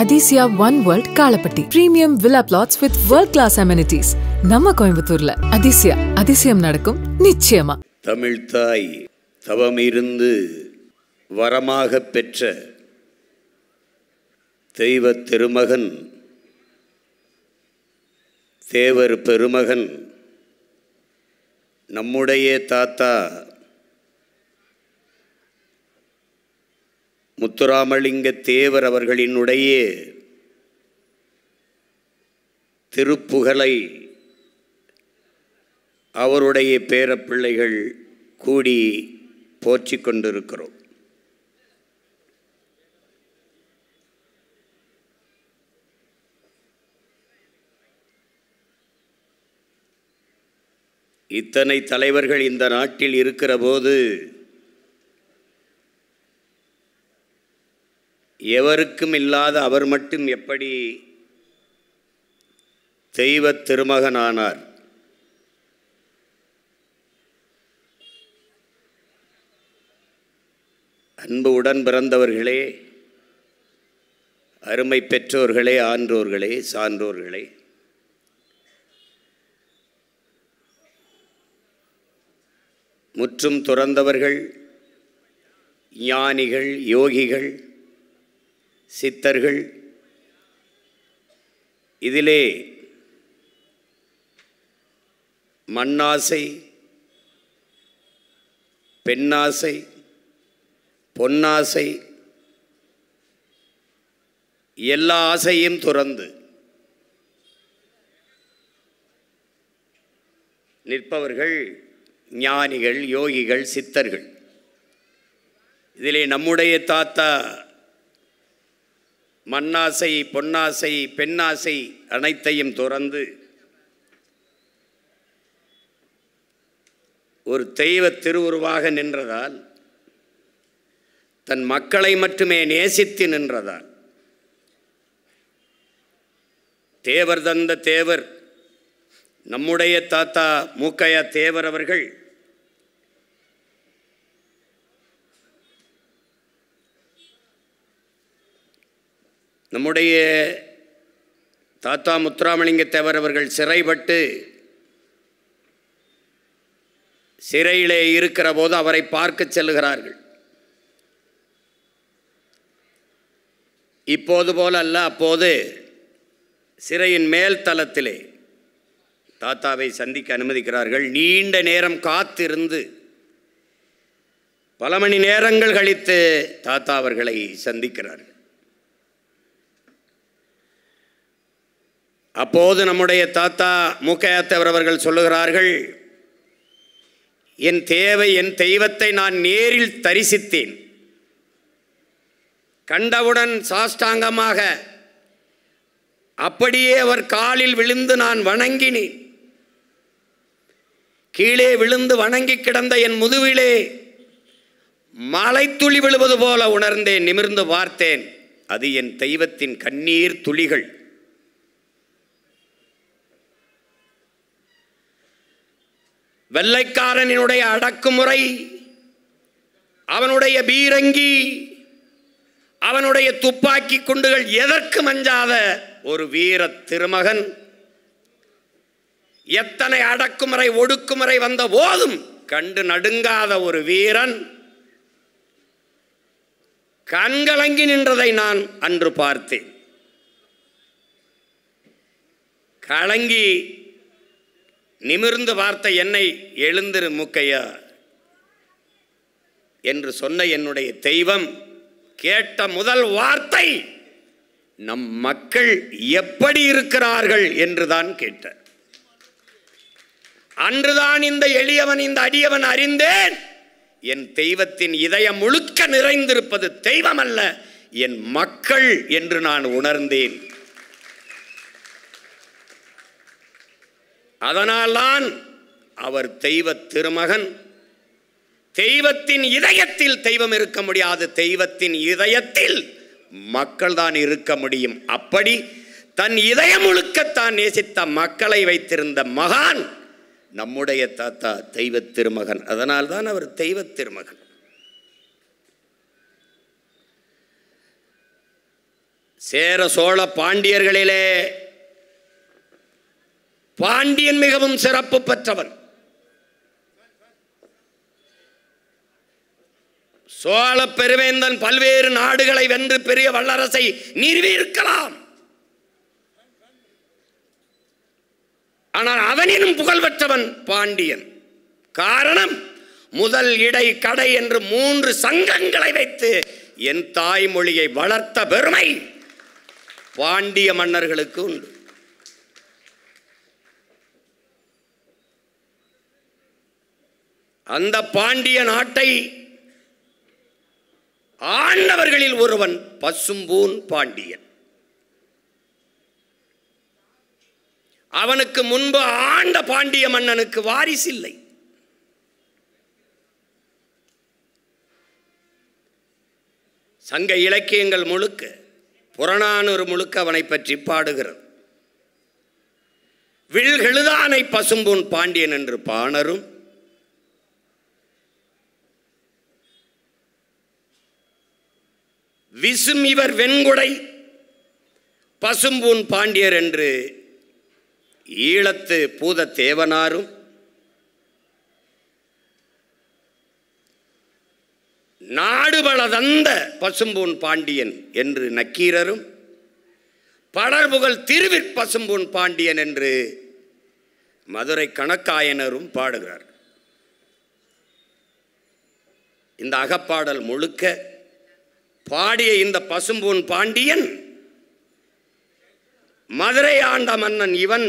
Adisia One World Kalapatti. Premium villa plots with world-class amenities. நம்ம கோயம்புத்தூர்ல அதிசயம் நடக்கும் நிச்சயமா. தமிழ் தாய் தவமிருந்து வரமாக பெற்ற தெய்வ திருமகன் தேவர் பெருமகன் நம்முடைய தாத்தா முத்துராமலிங்க தேவர் அவர்களினுடைய திருப்புகழை அவருடைய பேரப்பிள்ளைகள் கூடி போற்றிக் கொண்டிருக்கிறோம். இத்தனை தலைவர்கள் இந்த நாட்டில் இருக்கிற போது எவருக்கும் இல்லாத அவர் மட்டும் எப்படி தெய்வ திருமகனானார்? அன்பு உடன் பிறந்தவர்களே, அருமை பெற்றோர்களே, ஆன்றோர்களே, சான்றோர்களே, முற்றும் துறந்தவர்கள், ஞானிகள், யோகிகள், சித்தர்கள், இதிலே மண்ணாசை, பெண்ணாசை, பொன்னாசை, எல்லா ஆசையும் துறந்து நிற்பவர்கள் ஞானிகள், யோகிகள், சித்தர்கள். இதிலே நம்முடைய தாத்தா மண்ணாசை, பொன்னாசை, பெண்ணாசை அனைத்தையும் துறந்து ஒரு தெய்வ திருவுருவாக நின்றதால், தன் மக்களை மட்டுமே நேசித்து நின்றதால், தேவர் தந்த தேவர் நம்முடைய தாத்தா மூக்கையா தேவர் அவர்கள் நம்முடைய தாத்தா முத்துராமலிங்க தேவர் அவர்கள் சிறைப்பட்டு சிறையிலே இருக்கிற போது அவரை பார்க்க செல்லுகிறார்கள். இப்போது போல அல்ல, அப்போது சிறையின் மேல் தளத்திலே தாத்தாவை சந்திக்க அனுமதிக்கிறார்கள். நீண்ட நேரம் காத்திருந்து பல மணி நேரங்கள் கழித்து தாத்தா அவர்களை சந்திக்கிறார்கள். அப்போது நம்முடைய தாத்தா மூக்கையா தேவர் அவர்கள் சொல்லுகிறார்கள், என் தேவை, என் தெய்வத்தை நான் நேரில் தரிசித்தேன். கண்டவுடன் சாஷ்டாங்கமாக அப்படியே அவர் காலில் விழுந்து நான் வணங்கினேன். கீழே விழுந்து வணங்கி கிடந்த என் முதுவிலே மலைத்துளி விழுவது போல உணர்ந்தேன். நிமிர்ந்து பார்த்தேன், அது என் தெய்வத்தின் கண்ணீர் துளிகள். வெள்ளைக்காரனுடைய அடக்குமுறை, அவனுடைய பீரங்கி, அவனுடைய துப்பாக்கி குண்டுகள் எதற்கு மஞ்சாத ஒரு வீர திருமகன், எத்தனை அடக்குமுறை ஒடுக்குமுறை வந்த போதும் கண்டு நடுங்காத ஒரு வீரன் கண்கலங்கி நின்றதை நான் அன்று பார்த்தேன். கலங்கி நிமிர்ந்து பார்த்த என்னை, எழுந்திரு மூக்கையா என்று சொன்ன என்னுடைய தெய்வம் கேட்ட முதல் வார்த்தை, நம் மக்கள் எப்படி இருக்கிறார்கள் என்றுதான் கேட்டார். அன்றுதான் இந்த எளியவன், இந்த அடியவன் அறிந்தேன், என் தெய்வத்தின் இதயம் முழுக்க நிறைந்திருப்பது தெய்வம் அல்ல, என் மக்கள் என்று நான் உணர்ந்தேன். அதனால்தான் அவர் தெய்வ திருமகன். தெய்வத்தின் இதயத்தில் தெய்வம் இருக்க முடியாது, தெய்வத்தின் இதயத்தில் மக்கள் தான் இருக்க முடியும். அப்படி தன் இதயம் முழுக்கத்தான் நேசித்த மக்களை வைத்திருந்த மகான் நம்முடைய தாத்தா தெய்வ திருமகன். அதனால்தான் அவர் தெய்வ திருமகன். சேர சோழ பாண்டியர்களிலே பாண்டியன் மிகவும் சிறப்பு பெற்றவன். சோழ பெருவேந்தன் பல்வேறு நாடுகளை வென்று பெரிய வல்லரசை நிறுவியிருக்கலாம். ஆனால் அவனினும் புகழ் பெற்றவன் பாண்டியன். காரணம், முதல் இடை கடை என்று 3 சங்கங்களை வைத்து என் தாய்மொழியை வளர்த்த பெருமை பாண்டிய மன்னர்களுக்கு உண்டு. அந்த பாண்டிய நாட்டை ஆண்டவர்களில் ஒருவன் பசும்பூன் பாண்டியன். அவனுக்கு முன்பு ஆண்ட பாண்டிய மன்னனுக்கு வாரிசில்லை. சங்க இலக்கியங்கள் முழுக்க, புறநானூறு முழுக்க அவனை பற்றி பாடுகிறது. வில்கெழுதானை பசும்பூன் பாண்டியன் என்று பாணரும், விசும் இவர் வெண்குடை பசும்பூன் பாண்டியர் என்று ஈழத்து பூத தேவனாரும், நாடுபல தந்த பசும்பூன் பாண்டியன் என்று நக்கீரரும், படர்புகழ் திருவிற் பசும்பூன் பாண்டியன் என்று மதுரை கணக்காயனரும் பாடுகிறார். இந்த அகப்பாடல் முழுக்க பாடிய இந்த பசும்பூன் பாண்டியன் மதுரை ஆண்ட மன்னன். இவன்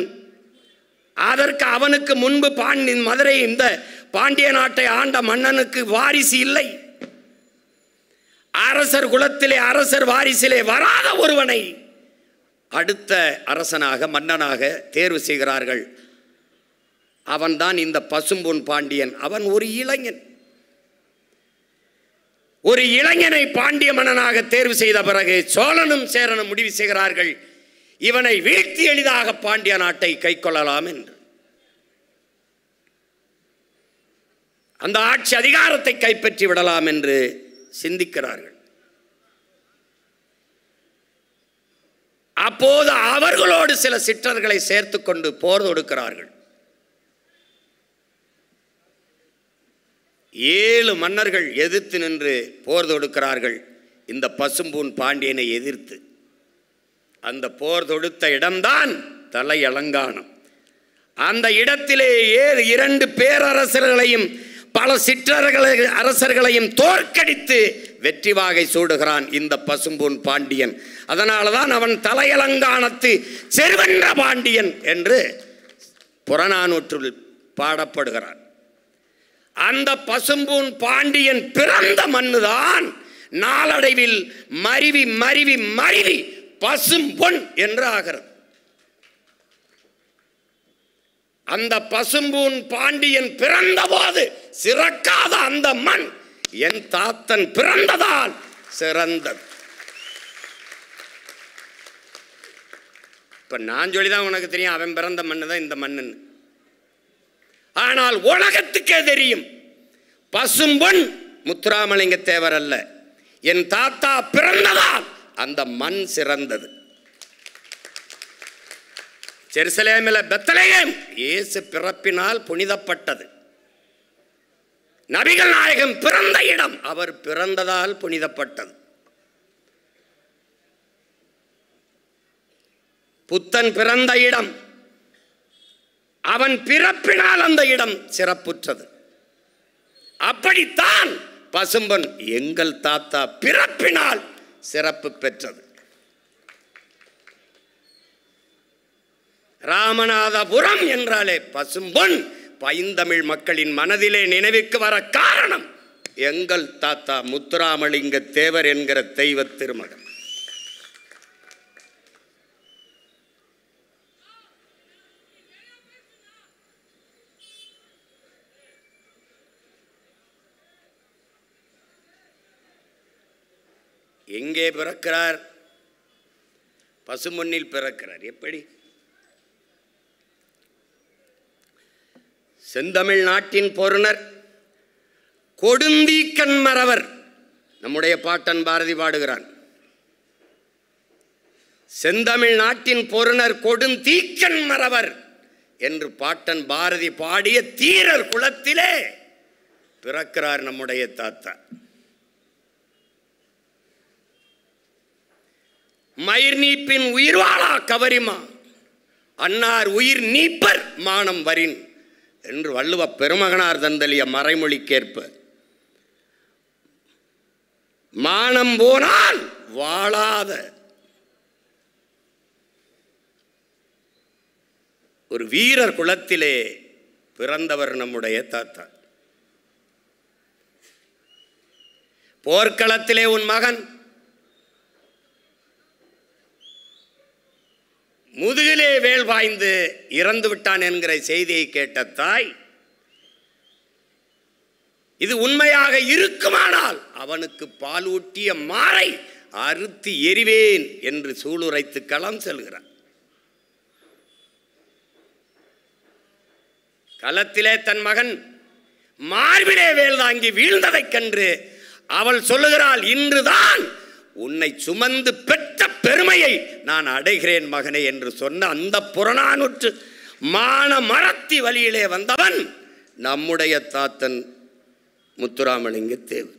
அதற்கு அவனுக்கு முன்பு மதுரை இந்த பாண்டிய நாட்டை ஆண்ட மன்னனுக்கு வாரிசு இல்லை. அரசர் குலத்திலே அரசர் வாரிசிலே வராத ஒருவனை அடுத்த அரசனாக மன்னனாக தேர்வு செய்கிறார்கள். அவன்தான் இந்த பசும்பொன் பாண்டியன். அவன் ஒரு இளைஞன். ஒரு இளைஞனை பாண்டிய மன்னனாக தேர்வு செய்த பிறகு சோழனும் சேரனும் முடிவு செய்கிறார்கள், இவனை வீழ்த்தி எளிதாக பாண்டிய நாட்டை கை கொள்ளலாம் என்று. அந்த ஆட்சி அதிகாரத்தை கைப்பற்றி விடலாம் என்று சிந்திக்கிறார்கள். அப்போது அவர்களோடு சில சிற்றர்களை சேர்த்துக் கொண்டு போர் தொடுக்கிறார்கள். 7 மன்னர்கள் எதிர்த்து நின்று போர் தொடுக்கிறார்கள் இந்த பசும்பூன் பாண்டியனை எதிர்த்து. அந்த போர் தொடுத்த இடம்தான் தலையலங்கானம். அந்த இடத்திலே 2 பேரரசர்களையும் பல அரசர்களையும் தோற்கடித்து வெற்றி வாகை சூடுகிறான் இந்த பசும்பூன் பாண்டியன். அதனால்தான் அவன் தலையலங்கானத்து செருவென்ற பாண்டியன் என்று புறநானூற்றில் பாடப்படுகிறான். அந்த பசும்பூன் பாண்டியன் பிறந்த மண்ணுதான் நாளடைவில் மருவி மருவி மருவி பசும்பொன் என்று ஆகிறது. அந்த பசும்பூன் பாண்டியன் பிறந்த போது சிறக்காத அந்த மண் என் தாத்தன் பிறந்ததால் சிறந்தது. இப்ப நான் சொல்லிதான் உனக்கு தெரியும் அவன் பிறந்த மண்ணு தான் இந்த மண்ணு. ஆனால் உலகத்துக்கே தெரியும் பசும்பொன் முத்துராமலிங்க தேவர் அல்ல, என் தாத்தா பிறந்ததால் அந்த மண் சிறந்தது. ஜெருசலேமில் பெத்லகேம் இயேசு பிறப்பினால் புனிதப்பட்டது. நபிகள் நாயகம் பிறந்த இடம் அவர் பிறந்ததால் புனிதப்பட்டது. புத்தன் பிறந்த இடம் அவன் பிறப்பினால் அந்த இடம் சிறப்புற்றது. அப்படித்தான் பசும்பொன் எங்கள் தாத்தா பிறப்பினால் சிறப்பு பெற்றது. ராமநாதபுரம் என்றாலே பசும்பொன் பைந்தமிழ் மக்களின் மனதிலே நினைவுக்கு வர காரணம் எங்கள் தாத்தா முத்துராமலிங்க தேவர் என்கிற தெய்வ திருமகன். எங்கே பிறக்கிறார்? பசும்பொன்னில் பிறக்கிறார். எப்படி? செந்தமிழ் நாட்டின் பொருணர் கொடுந்தீக்கன் மறவர் நம்முடைய பாட்டன் பாரதி பாடுகிறான். செந்தமிழ் நாட்டின் பொருணர் கொடுந்தீக்கன் மறவர் என்று பாட்டன் பாரதி பாடிய தீரர் குலத்திலே பிறக்கிறார் நம்முடைய தாத்தா. மயிர் நீப்பின் உயிர்வாளா கவரிமா, அன்னார் உயிர் நீப்பர் மானம் வரின் என்று வள்ளுவ பெருமகனார் தந்தலிய மறைமொழிக்கேற்ப மானம் போனால் வாழாத ஒரு வீரர் குலத்திலே பிறந்தவர் நம்முடைய தாத்தா. போர்க்களத்திலே உன் மகன் முதுகிலே வேல் பாய்ந்து இறந்து விட்டான் என்கிற செய்தியை கேட்ட தாய், இது உண்மையாக இருக்குமானால் அவனுக்கு பாலூட்டிய மாறை அறுத்து எறிவேன் என்று சூளுரைத்து களம் செல்கிறார். களத்திலே தன் மகன் மார்பிலே வேல் தாங்கி வீழ்ந்ததைக் கண்டு அவள் சொல்லுகிறாள், இன்றுதான் உன்னை சுமந்து பெற்ற பெருமையை நான் அடைகிறேன் மகனே என்று சொன்ன அந்த புறநானூற்று மான மரத்தி வழியிலே வந்தவன் நம்முடைய தாத்தன் முத்துராமலிங்க தேவர்.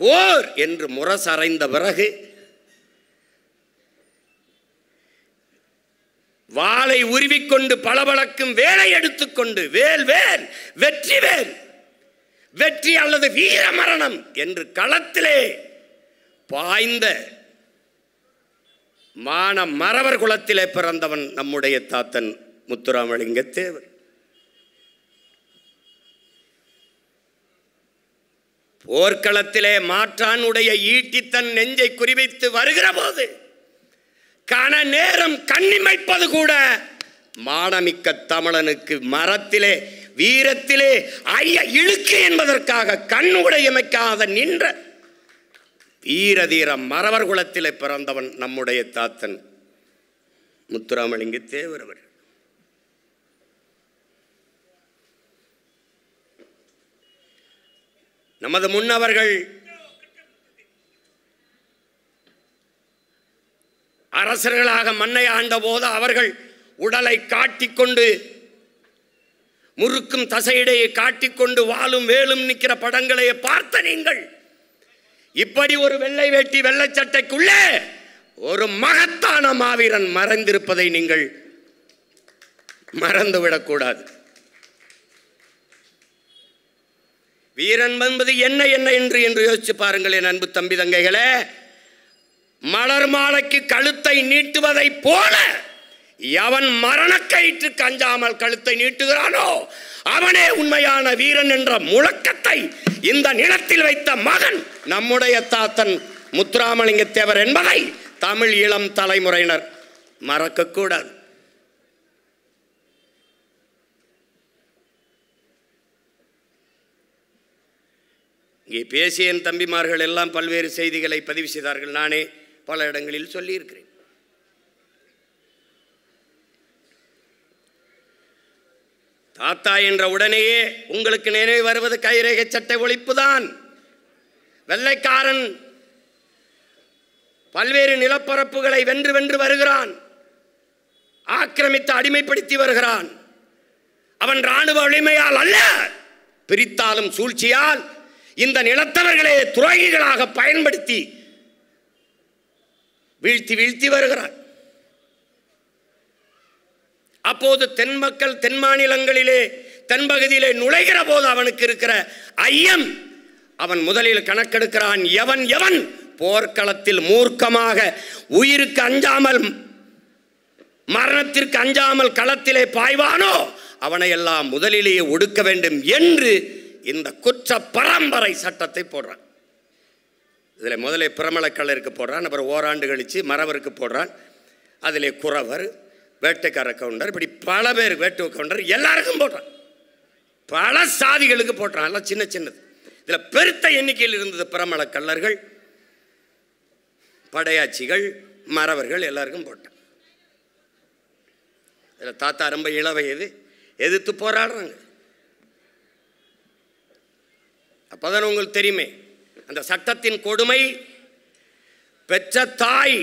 போர் என்று முரசறைந்த பிறகு வாளை உருவிக்கொண்டு பளபளக்கும் வேலை எடுத்துக்கொண்டு வேல் வேல் வெற்றி வேல் வெற்றி அல்லது வீர மரணம் என்று களத்திலே பாய்ந்த மான மறவர் குலத்திலே பிறந்தவன் நம்முடைய தாத்தன் முத்துராமலிங்க தேவர். போர்க்களத்திலே மாற்றானுடைய ஈட்டி தன் நெஞ்சை குறிவைத்து வருகிற போது கன நேரம் கண்ணிமைப்பது கூட மானமிக்க தமிழனுக்கு மரத்திலே வீரத்திலே ஐய இழுக்கு என்பதற்காக கண்ணுடையமைக்காத நின்ற வீரதீர மறவர் குலத்திலே பிறந்தவன் நம்முடைய தாத்தன் முத்துராமலிங்க தேவர் அவர். நமது முன்னவர்கள் அரசர்களாக மண்ணை ஆண்ட போது அவர்கள் உடலை காட்டிக்கொண்டு முறுக்கும் தசையிடையை காட்டிக்கொண்டு வாளும் வேலும் நிற்கிற படங்களை பார்த்த நீங்கள் இப்படி ஒரு வெள்ளை வேட்டி வெள்ளை சட்டைக்குள்ளே ஒரு மகத்தான மாவீரன் மறைந்திருப்பதை நீங்கள் மறந்துவிடக்கூடாது. வீரன் என்பது என்ன என்ன என்று யோசிச்சு பாருங்கள் என் அன்பு தம்பி தங்கைகளே. மலர் மாலைக்கு கழுத்தை நீட்டுவதை போல எவன் மரணக்கயிற்றுக்கு அஞ்சாமல் கழுத்தை நீட்டுகிறானோ அவனே உண்மையான வீரன் என்ற முழக்கத்தை இந்த நிலத்தில் வைத்த மகன் நம்முடைய தாத்தன் முத்துராமலிங்க தேவர் என்பதை தமிழ் இளம் தலைமுறையினர் மறக்கக்கூடாது. இங்கே பேசிய என் தம்பிமார்கள் எல்லாம் பல்வேறு செய்திகளை பதிவு செய்தார்கள். நானே பல இடங்களில் சொல்லியிருக்கிறேன். தாத்தா என்ற உடனேயே உங்களுக்கு நினைவு வருவது கைரேகை சட்டை ஒழிப்பு தான். வெள்ளைக்காரன் பல்வேறு நிலப்பரப்புகளை வென்று வென்று வருகிறான், ஆக்கிரமித்து அடிமைப்படுத்தி வருகிறான். அவன் இராணுவ வலிமையால் அல்ல, பிரித்தாலும் சூழ்ச்சியால் இந்த நிலத்தவர்களே துரோகிகளாக பயன்படுத்தி வீழ்த்தி வீழ்த்தி வருகிறான். அப்போது தென் மக்கள் தென் மாநிலங்களிலே தென்பகுதியிலே நுழைகிற போது அவனுக்கு இருக்கிற ஐயம், அவன் முதலில் கணக்கெடுக்கிறான். எவன் எவன் போர்க்களத்தில் மூர்க்கமாக உயிருக்கு அஞ்சாமல் மரணத்திற்கு அஞ்சாமல் களத்திலே பாய்வானோ அவனை எல்லாம் முதலிலேயே ஒடுக்க வேண்டும் என்று இந்த குற்ற பரம்பரை சட்டத்தை போடுறான். இதில் முதலே பிரமலக்கல்லருக்கு போடுறான், அப்புறம் ஓராண்டு கழித்து மறவருக்கு போடுறான். அதிலே குறவர், வேட்டைக்கார கவுண்டர், இப்படி பல பேர், வேட்டு கவுண்டர் எல்லாருக்கும் போடுறான். பல சாதிகளுக்கு போடுறான். எல்லாம் சின்ன சின்னது. இதில் பெருத்த எண்ணிக்கையில் இருந்தது பிரமலக்கல்லர்கள், படையாட்சிகள், மறவர்கள் எல்லாருக்கும் போட்டான். இதில் தாத்தா ரொம்ப இளவயது, எதிர்த்து போராடுறாங்க. அப்போதான் உங்களுக்கு தெரியுமே அந்த சட்டத்தின் கொடுமை. பெற்ற தாய்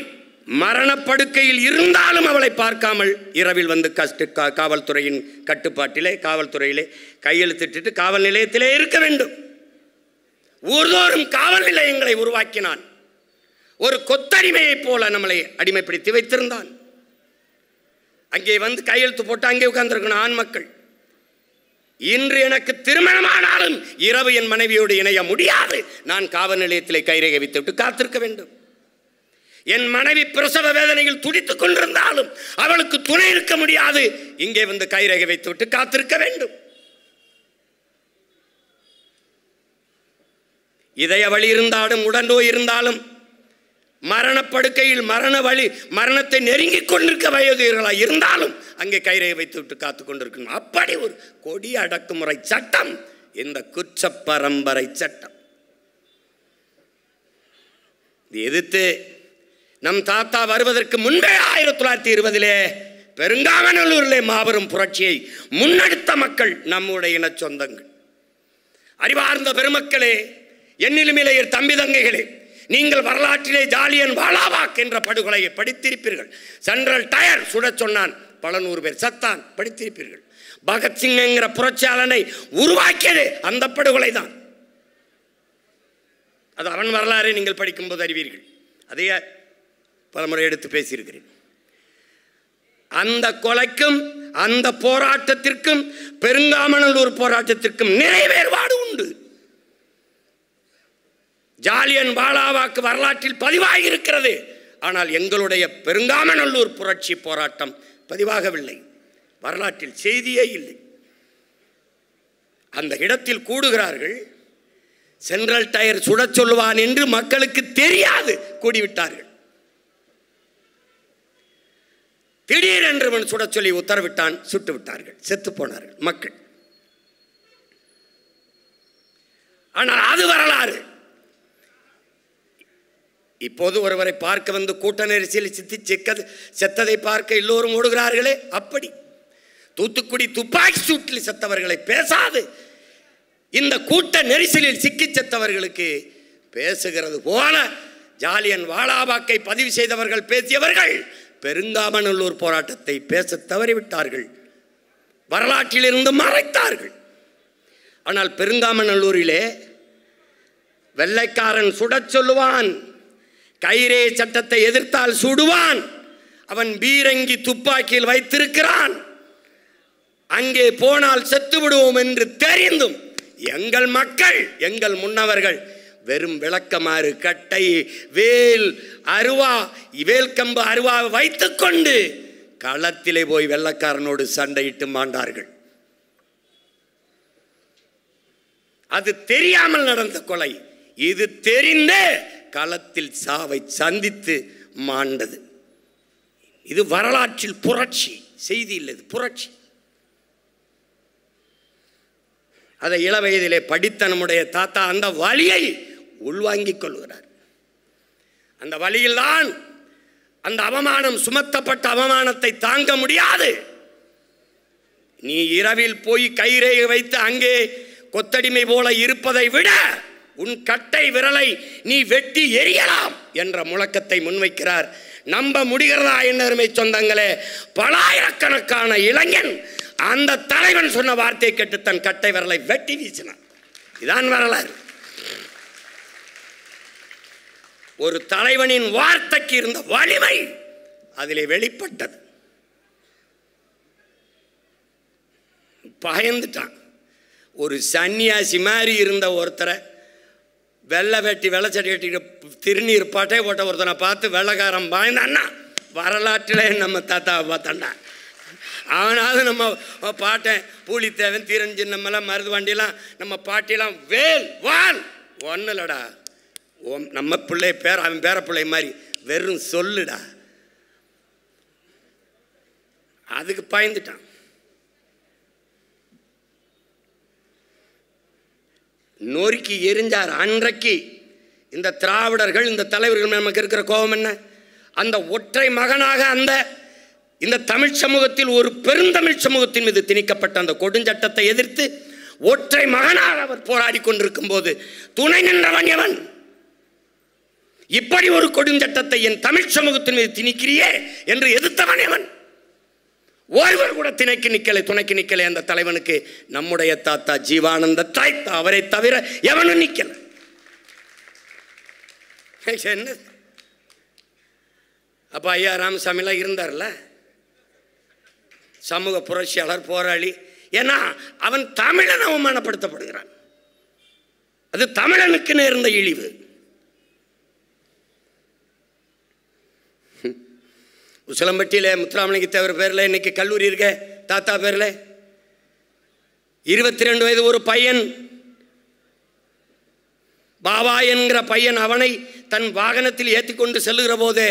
மரணப்படுக்கையில் இருந்தாலும் அவளை பார்க்காமல் இரவில் வந்து காவல்துறையின் கட்டுப்பாட்டிலே காவல்துறையிலே கையெழுத்திட்டு காவல் நிலையத்திலே இருக்க வேண்டும். ஊர்தோறும் காவல் நிலையங்களை உருவாக்கினான். ஒரு கொத்தடிமையைப் போல நம்மளை அடிமைப்படுத்தி வைத்திருந்தான். அங்கே வந்து கையெழுத்து போட்டு அங்கே உட்கார்ந்திருக்கணும் ஆண் மக்கள். இன்று எனக்கு திருமணமானாலும் இரவு என் மனைவியோடு இணைய முடியாது. நான் காவல் நிலையத்திலே கைரேகை வைத்துவிட்டு காத்திருக்க வேண்டும். என் மனைவி பிரசவ வேதனையில் துடித்துக் கொண்டிருந்தாலும் அவளுக்கு துணை இருக்க முடியாது. இங்கே வந்து கைரேகை வைத்துவிட்டு காத்திருக்க வேண்டும். இதய வலி இருந்தாலும் உடல்நோய் இருந்தாலும் மரணப்படுக்கையில் மரணத்தை நெருங்கிக் கொண்டிருக்க வயதுகளாக இருந்தாலும் அங்கே கைரேகை வைத்துவிட்டு காத்து கொண்டிருக்கணும். அப்படி ஒரு கொடிய அடக்குமுறை சட்டம் இந்த குற்ற பரம்பரை சட்டம். எதிர்த்து நம் தாத்தா வருவதற்கு முன்பே 1920 பெருங்காமநல்லூரிலே மாபெரும் புரட்சியை முன்னெடுத்த மக்கள் நம்முடைய இன சொந்தங்கள். அறிவார்ந்த பெருமக்களே, என்னிலும் இளையர் தம்பி தங்கைகளே, நீங்கள் வரலாற்றிலே ஜாலியன் வாலாபாக் என்ற படுகொலையை படித்திருப்பீர்கள். சென்ட்ரல் டயர் சுட சொன்னான், பல நூறு பேர் சத்தான், படித்திருப்பீர்கள். பகத்சிங் என்கிற புரட்சியாளனை உருவாக்கியது அந்த படுகொலை தான். அது அவன் வரலாறை நீங்கள் படிக்கும்போது அறிவீர்கள். அதையே பலமுறை எடுத்து பேசியிருக்கிறேன். அந்த கொலைக்கும் அந்த போராட்டத்திற்கும் பெருங்காமநல்லூர் போராட்டத்திற்கும் நிறைய வேறுபாடு உண்டு. ஜாலியன் வாலாபாக் வரலாற்றில் பதிவாகி இருக்கிறது. ஆனால் எங்களுடைய பெருங்காமநல்லூர் புரட்சி போராட்டம் பதிவாகவில்லை. வரலாற்றில் செய்தியே இல்லை. அந்த இடத்தில் கூடுகிறார்கள். சென்ட்ரல் டயர் சுட சொல்லுவான் என்று மக்களுக்கு தெரியாது, கூடிவிட்டார்கள். திடீரென்று சுட சொல்லி உத்தரவிட்டான், சுட்டு விட்டார்கள், செத்து போனார்கள் மக்கள். ஆனால் அது வரலாறு. இப்போது ஒருவரை பார்க்க வந்து கூட்ட நெரிசலில் செத்ததை பார்க்க எல்லோரும் ஓடுகிறார்களே, அப்படி தூத்துக்குடி துப்பாக்கி சூட்டில் செத்தவர்களை பேசாது இந்த கூட்ட நெரிசலில் சிக்கி செத்தவர்களுக்கு பேசுகிறது போல ஜாலியன் வாலாபாக்கை பதிவு செய்தவர்கள் பேசியவர்கள் பெருங்காமநல்லூர் போராட்டத்தை பேச தவறிவிட்டார்கள், வரலாற்றிலிருந்து மறைத்தார்கள். ஆனால் பெருங்காமநல்லூரிலே வெள்ளைக்காரன் சுடச் சொல்லுவான், கைரே சட்டத்தை எதிர்த்தால் சுடுவான், அவன் பீரங்கி துப்பாக்கியில் வைத்திருக்கிறான், அங்கே போனால் செத்து விடுவோம் என்று தெரிந்தும் எங்கள் மக்கள், எங்கள் முன்னவர்கள் வெறும் விளக்கமாறு, கட்டை, வேல், அருவா, வேல்கம்பு அருவாவை வைத்துக் கொண்டு களத்திலே போய் வெள்ளக்காரனோடு சண்டையிட்டு மாண்டார்கள். அது தெரியாமல் நடந்த கொலை. இது தெரிந்தே களத்தில் சாவை சந்தித்து மாண்டது. இது வரலாற்றில் புரட்சி, செய்தி இல்லை, இது புரட்சி. அதை இளவயதிலே படித்த நம்முடைய தாத்தா அந்த வலியை உள்வாங்கிக் கொள்கிறார். அந்த வழியில்தான் அந்த அவமானம், சுமத்தப்பட்ட அவமானத்தை தாங்க முடியாது. நீ இரவில் போய் கைரேகை வைத்து அங்கே கொத்தடிமை போல இருப்பதை விட உன் கட்டை விரலை நீ வெட்டி எரியலாம் என்ற முழக்கத்தை முன்வைக்கிறார். நம்ப முடிகிறதா என்னருமை சொந்தங்களே? பலாயிரக்கணக்கான இளைஞன் அந்த தலைவன் சொன்ன வார்த்தையை கேட்டு தன் கட்டை விரலை வெட்டி வீசினான். இதான் வரலாறு. ஒரு தலைவனின் வார்த்தைக்கு இருந்த வலிமை அதிலே வெளிப்பட்டது. பயந்துட்டான். ஒரு சன்னியாசி மாதிரி இருந்த ஒருத்தரை வெள்ளை வெட்டி வெள்ளச்சட்டி வெட்டிட்டு திருநீர் பட்டை போட்ட ஒருத்தனை பார்த்து வெள்ளைக்காரன் பாய்ந்தான்னா வரலாற்றில் நம்ம தாத்தாவை பார்த்தாண்டா. அவனாவது நம்ம பாட்டேன் பூலித்தேவன், தீரன் சின்னமெல்லாம், மருது வண்டியெல்லாம், நம்ம பாட்டியெல்லாம் வேல் வால் ஒன்றும் இல்லடா. நம்ம பிள்ளை பேர் அவன் பேர பிள்ளை மாதிரி வெறும் சொல்லுடா. அதுக்கு பயந்துட்டான். நொறுக்கி எரிஞ்சார். அன்றைக்கு இந்த திராவிடர்கள், இந்த தலைவர்கள் நமக்கு இருக்கிற கோபம் என்ன? அந்த ஒற்றை மகனாக அந்த இந்த தமிழ் சமூகத்தில் ஒரு பெருந்தமிழ் சமூகத்தின் மீது திணிக்கப்பட்ட அந்த கொடுஞ்சட்டத்தை எதிர்த்து ஒற்றை மகனாக அவர் போராடி கொண்டிருக்கும் போது துணை நின்றவன் எவன்? இப்படி ஒரு கொடுஞ்சட்டத்தை என் தமிழ் சமூகத்தின் மீது திணிக்கிறியே என்று எதிர்த்தவன் எவன்? ஒருவர் கூட திணைக்கு நிக்கலை, துணைக்கு நிக்கலை. அந்த தலைவனுக்கு நம்முடைய தாத்தா ஜீவானந்த தாய்த்தா, அவரை தவிர எவனும் நிக்கல. என்ன அப்ப ஐயா ராமசாமிலாம் இருந்தார்ல, சமூக புரட்சியாளர், போராளி. ஏன்னா அவன் தமிழன் அவமானப்படுத்தப்படுகிறான். அது தமிழனுக்கு நேர்ந்த இழிவு. உசிலம்பட்டியில் முத்துராமலிங்க தேவர் பேரில் இன்னைக்கு கல்லூரி இருக்க, தாத்தா பேரில் 22 வயது ஒரு பையன், பாபா என்கிற பையன், அவனை தன் வாகனத்தில் ஏற்றிக்கொண்டு செல்லுகிற போதே,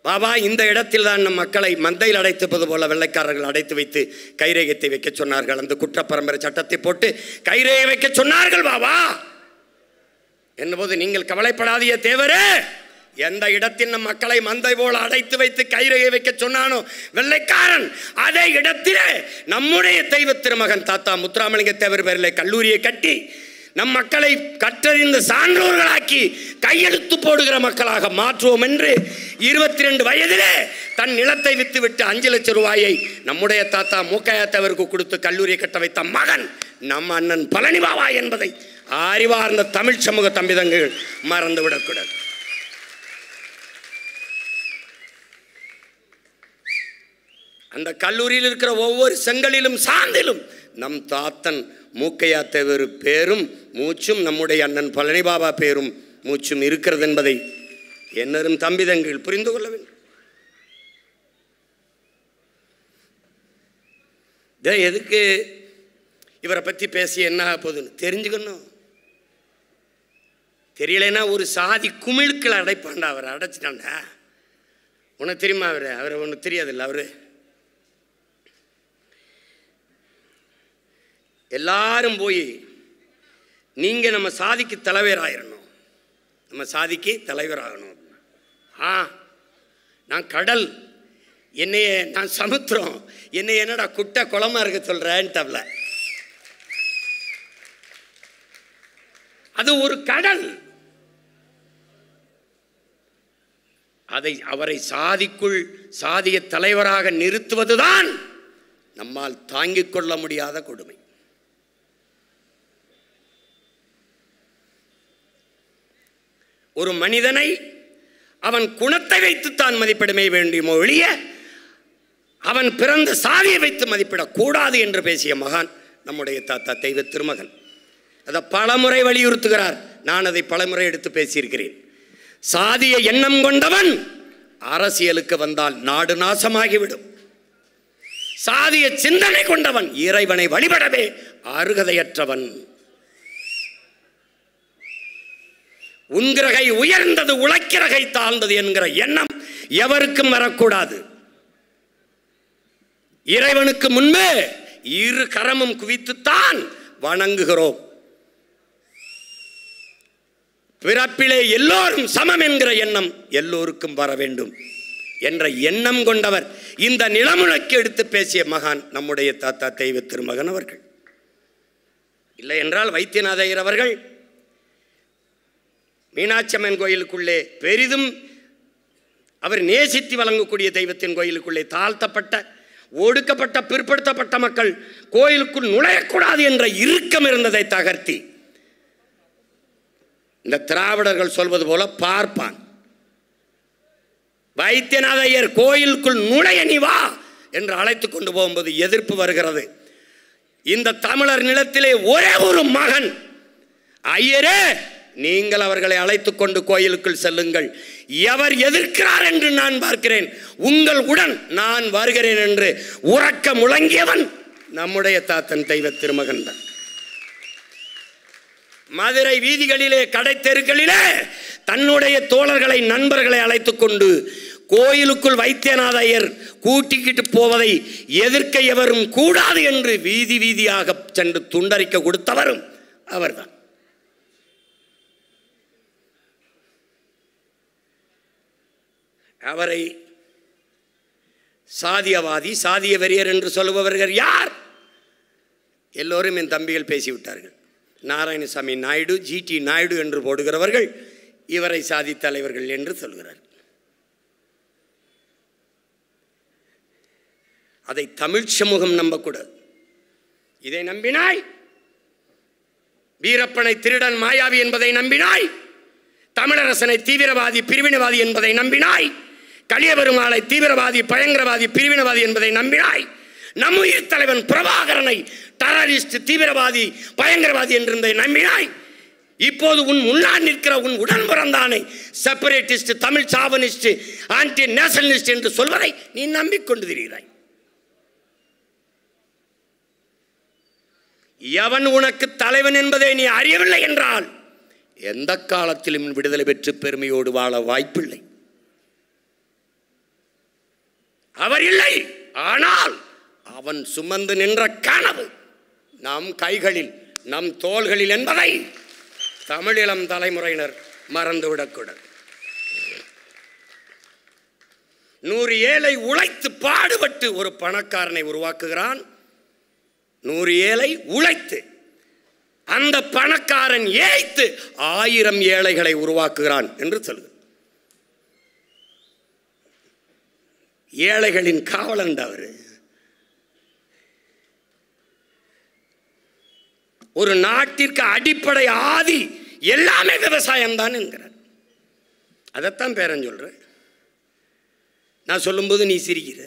பாபா இந்த இடத்தில் தான் நம் மக்களை மந்தையில் அடைத்துப்பது போல வெள்ளைக்காரர்கள் அடைத்து வைத்து கைரேகத்தை வைக்க சொன்னார்கள். அந்த குற்றப்பரம்பரை சட்டத்தை போட்டு கைரேகை வைக்க சொன்னார்கள் பாபா என்னபோது, நீங்கள் கவலைப்படாதீய தேவரே, எந்த இடத்தில் நம் மக்களை மந்தை போல அடைத்து வைத்து கைரேகை வைக்க சொன்னானோ வெள்ளைக்காரன், அதே இடத்திலே நம்முடைய தெய்வ திருமகன் தாத்தா முத்துராமலிங்க தேவர் பேரிலே கல்லூரியை கட்டி நம் மக்களை கற்றறிந்த சான்றோர்களாக்கி கையெழுத்து போடுகிற மக்களாக மாற்றுவோம் என்று 22 வயதிலே தன் நிலத்தை விற்றுவிட்டு 5 லட்சம் ரூபாயை நம்முடைய தாத்தா மூக்கையா தேவருக்கு கொடுத்து கல்லூரியை கட்ட வைத்த மகன் நம் அண்ணன் பழனி பாபா என்பதை அறிவார்ந்த தமிழ் சமூக தம்பிதங்கள் மறந்துவிடக்கூடாது. அந்த கல்லூரியில் இருக்கிற ஒவ்வொரு செங்கலிலும் சாந்திலும் நம் தாத்தன் மூக்கையா தேவர் பேரும் மூச்சும் நம்முடைய அண்ணன் பழனி பாபா பேரும் மூச்சும் இருக்கிறது என்பதை என்னரும் தம்பிதங்கள் புரிந்து கொள்ள வேண்டும். எதுக்கு இவரை பற்றி பேசி என்ன போகுதுன்னு தெரிஞ்சுக்கணும். தெரியலன்னா ஒரு சாதி குமிழுக்களை அடைப்பாண்டா, அவரை அடைச்சிட்டாண்டா. உனக்கு தெரியுமா அவரை ஒன்று தெரியாதுல்ல. அவரு எல்லாரும் போய் நீங்கள் நம்ம சாதிக்கு தலைவராயிடணும், நம்ம சாதிக்கு தலைவராகணும். நான் கடல், என்னைய நான் சமுத்திரம், என்னை என்னடா குட்டை குளமா இருக்க சொல்கிறேன்ட்டல. அது ஒரு கடல். அவரை சாதிக்குள் சாதிய தலைவராக நிறுத்துவதுதான் நம்மால் தாங்கிக் கொள்ள முடியாத கொடுமை. ஒரு மனிதனை அவன் குணத்தை வைத்துத்தான் மதிப்பிடமே வேண்டுமோ ஒழிய அவன் பிறந்த சாதியை வைத்து மதிப்பிடக்கூடாது என்று பேசிய மகான் நம்முடைய தாத்தா தெய்வ திருமகன். அதை பலமுறை வலியுறுத்துகிறார். நான் அதை பலமுறை எடுத்து பேசியிருக்கிறேன். சாதிய எண்ணம் கொண்டவன் அரசியலுக்கு வந்தால் நாடு நாசமாகிவிடும். சாதிய சிந்தனை கொண்டவன் இறைவனை வழிபடவே அருகதையற்றவன். உன்கிற கை உயர்ந்தது உழைக்கிற கை தாழ்ந்தது என்கிற எண்ணம் எவருக்கும் வரக்கூடாது. இறைவனுக்கு முன்பே 2 கரமும் குவித்துத்தான் வணங்குகிறோம். பிறப்பிலே எல்லோரும் சமம் என்கிற எண்ணம் எல்லோருக்கும் வர வேண்டும் என்ற எண்ணம் கொண்டவர். இந்த நிலமுழக்கு எடுத்து பேசிய மகான் நம்முடைய தாத்தா தெய்வ திருமகன் அவர்கள். இல்லை என்றால் வைத்தியநாத ஐயர் அவர்கள் மீனாட்சி அம்மன் கோயிலுக்குள்ளே பெரிதும் அவர் நேசித்து வழங்கக்கூடிய தெய்வத்தின் கோயிலுக்குள்ளே தாழ்த்தப்பட்ட, ஒடுக்கப்பட்ட, பிற்படுத்தப்பட்ட மக்கள் கோயிலுக்குள் நுழையக்கூடாது என்ற இறுக்கம் இருந்ததை தகர்த்தி இந்த திராவிடர்கள் சொல்வது போல பார்ப்பான். வைத்தியநாத ஐயர் கோயிலுக்குள் நுழைய நீ வா என்று அழைத்து கொண்டு போகும்போது எதிர்ப்பு வருகிறது. இந்த தமிழர் நிலத்திலே ஒரே ஒரு மகன், ஐயரே நீங்கள் அவர்களை அழைத்து கொண்டு கோயிலுக்குள் செல்லுங்கள், எவர் எதிர்க்கிறார் என்று நான் பார்க்கிறேன், உங்கள் உடன் நான் வருகிறேன் என்று உறக்க முழங்கியவன் நம்முடைய தாத்தன் தெய்வ திருமகன் தான். மதுரை வீதிகளிலே, கடை தெருக்களிலே தன்னுடைய தோழர்களை, நண்பர்களை அழைத்து கொண்டு கோயிலுக்குள் வைத்தியநாத ஐயர் கூட்டிக்கிட்டு போவதை எதிர்க்க எவரும் கூடாது என்று வீதி வீதியாக சென்று துண்டறிக்க கொடுத்தவரும் அவர்தான். அவரை சாதியவாதி, சாதிய வெறியர் என்று சொல்லுபவர்கள் யார்? எல்லோரும் என் தம்பிகள் பேசிவிட்டார்கள். நாராயணசாமி நாயுடு, ஜிடி நாயுடு என்று போடுகிறவர்கள் இவரை சாதி தலைவர்கள் என்று சொல்கிறார். அதை தமிழ் சமூகம் நம்பக்கூடாது. இதை நம்பினாய், வீரப்பனை திருடன் மாயாவி என்பதை நம்பினாய், தமிழரசனை தீவிரவாதி பிரிவினவாதி என்பதை நம்பினாய், கலியபெருமாளை தீவிரவாதி பயங்கரவாதி பிரிவினவாதி என்பதை நம்பினாய், நம் உயிர் தலைவன் பிரபாகரனை டெரரிஸ்ட் தீவிரவாதி பயங்கரவாதி என்றதை நம்பினாய். இப்போது உன் முன்னால் நிற்கிற உன் உடன் பிறந்தானை separatist, Tamil chauvinist, anti nationalist என்று சொல்வதை நீ நம்பிக்கொண்டு திரிகிறாய். எவன் உனக்கு தலைவன் என்பதை நீ அறியவில்லை என்றால் எந்த காலத்திலும் விடுதலை பெற்று பெருமையோடு வாழ வாய்ப்பில்லை. அவர் இல்லை, ஆனால் அவன் சுமந்து நின்ற கனவு நம் கைகளில் நம் தோள்களில் என்பதை தமிழிளம் தலைமுறையினர் மறந்துவிடக்கூடாது. 100 ஏழை உழைத்து பாடுபட்டு ஒரு பணக்காரனை உருவாக்குகிறான். 100 ஏழை உழைத்து அந்த பணக்காரன் ஏய்த்து 1000 ஏழைகளை உருவாக்குகிறான் என்று சொல்லுங்க. ஏழைகளின் காவலன் அவர். ஒரு நாட்டிற்கு அடிப்படை ஆதி எல்லாமே விவசாயம் தான் என்கிறார். அதைத்தான் பேரன் சொல்றேன். நான் சொல்லும்போது நீ சிரிக்கிற.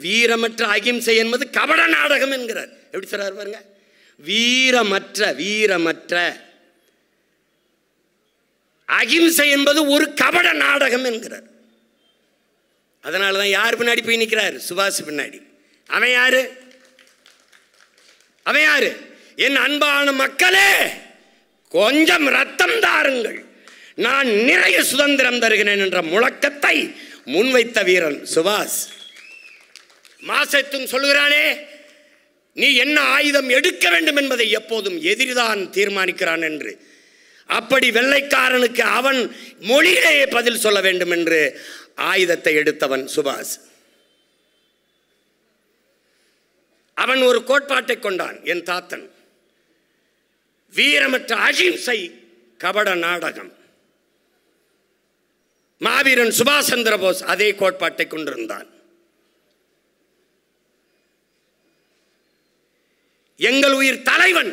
வீரமற்ற அகிம்சை என்பது கபட நாடகம் என்கிறார். எப்படி சொல்றாரு பாருங்க. வீரமற்ற அகிம்சை என்பது ஒரு கபட நாடகம் என்கிறார். அதனாலதான் யார் பின்னாடி போய் நிற்கிறார்? சுபாஷ் பின்னாடி. அவன் யாரு? என் அன்பான மக்களே, கொஞ்சம் ரத்தம் தாருங்கள், நான் நிறைய சுதந்திரம் தருகிறேன் என்ற முழக்கத்தை முன்வைத்த வீரன் சுபாஷ். மாசத்தும் சொல்லுகிறானே, நீ என்ன ஆயுதம் எடுக்க வேண்டும் என்பதை எப்போதும் எதிரிதான் தீர்மானிக்கிறான் என்று. அப்படி வெள்ளைக்காரனுக்கு அவன் மொழியிலேயே பதில் சொல்ல வேண்டும் என்று ஆயுதத்தை எடுத்தவன் சுபாஷ். அவன் ஒரு கோட்பாட்டை கொண்டான், என் தாத்தன். வீரமற்ற அகிம்சை கபட நாடகம். மாவீரன் சுபாஷ் சந்திர போஸ் அதே கோட்பாட்டை கொண்டிருந்தான். எங்கள் உயிர் தலைவன்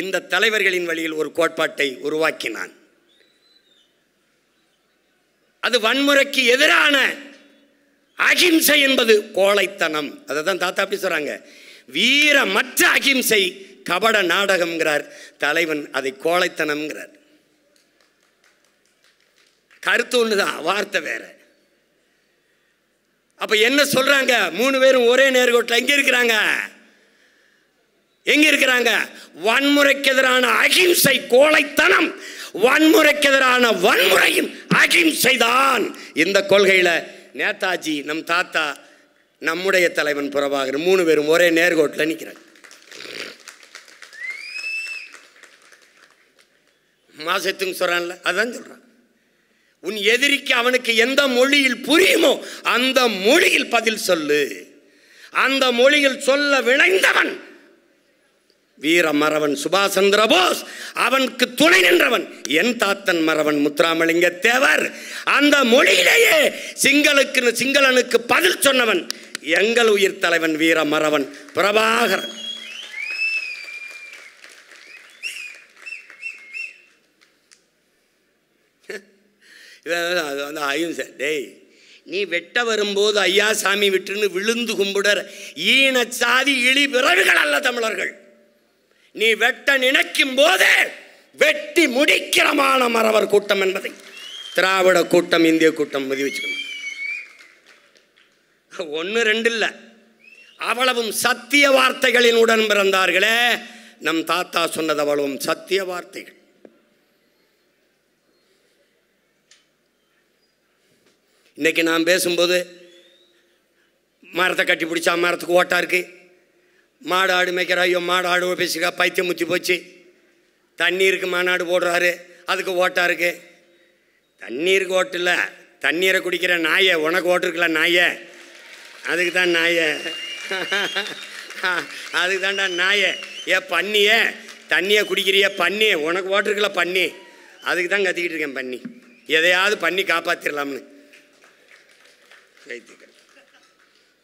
இந்த தலைவர்களின் வழியில் ஒரு கோட்பாட்டை உருவாக்கினான். அது வன்முறைக்கு எதிரான அகிம்சை என்பது கோழைத்தனம். அதை தான் தாத்தா அப்படி சொல்றாங்க. வீரமற்ற அகிம்சை கபட நாடகம்ங்கிறார் தலைவன், அதை கோழைத்தனம்ங்கிறார். கருத்து ஒண்ணுதான், வார்த்தை வேற. அப்ப என்ன சொல்றாங்க? 3 பேரும் ஒரே நேர்கோட்டில் எங்க இருக்கிறாங்க? வன்முறைக்கு எதிரான அகிம்சை கோழைத்தனம், வன்முறைக்கு எதிரான வன்முறையும் அகிம்சை தான். இந்த கொள்கையில நேதாஜி, நம் தாத்தா, நம்முடைய தலைவன் பிரபாகர் 3 பேரும் ஒரே நேர்கோட்டில் நிற்கிறாங்க. மாசத்துங்க சொல்றான்ல, அதான் சொல்றான். உன் எதிரிக்கு அவனுக்கு எந்த மொழியில் புரியுமோ அந்த மொழியில் பதில் சொல்லு. அந்த மொழியில் சொல்ல விளைந்தவன் வீர மறவன் சுபாஷ் சந்திர போஸ். அவனுக்கு துணை நின்றவன் என் தாத்தன் மறவன் முத்துராமலிங்க தேவர். அந்த மொழியிலேயே சிங்களனுக்கு பதில் சொன்னவன் எங்கள் உயிர் தலைவன் வீர மறவன் பிரபாகரன். அகிம்சை. டேய், நீ வெட்ட வரும்போது ஐயா சாமி விட்டுன்னு விழுந்து கும்பிடுற ஈன சாதி இழி பிறவிகள் அல்ல தமிழர்கள். நீ வெட்ட நினைக்கும் போதே வெட்டி முடிக்கிறமான மறவர் கூட்டம் என்பதை திராவிட கூட்டம், இந்திய கூட்டம் பதிவு வச்சுக்கணும். 1 2 இல்லை, அவ்வளவும் சத்திய வார்த்தைகளின் உடன் பிறந்தார்களே. நம் தாத்தா சொன்னது அவ்வளவும் சத்திய வார்த்தைகள். இன்னைக்கு நான் பேசும்போது மரத்தை கட்டி பிடிச்சா மரத்துக்கு ஓட்டா இருக்கு, மாடு ஆடு மேய்க்கிற ஐயோ மாடு ஆடு பேசிக்கா பைத்தியம் முத்தி போச்சு, தண்ணீருக்கு மாநாடு போடுறாரு அதுக்கு ஓட்டா இருக்கு. தண்ணீருக்கு ஓட்டு இல்லை, தண்ணீரை குடிக்கிற நாயை உனக்கு ஓட்டிருக்கலாம் நாயை, அதுக்கு தான் நாயை, அதுக்கு தான்டா நாயை. பண்ணிய தண்ணியை குடிக்கிறிய பண்ணி உனக்கு ஓட்டிருக்கல பண்ணி, அதுக்கு தான் கத்திக்கிட்டு இருக்கேன் பண்ணி. எதையாவது பண்ணி காப்பாற்றிடலாம்னு.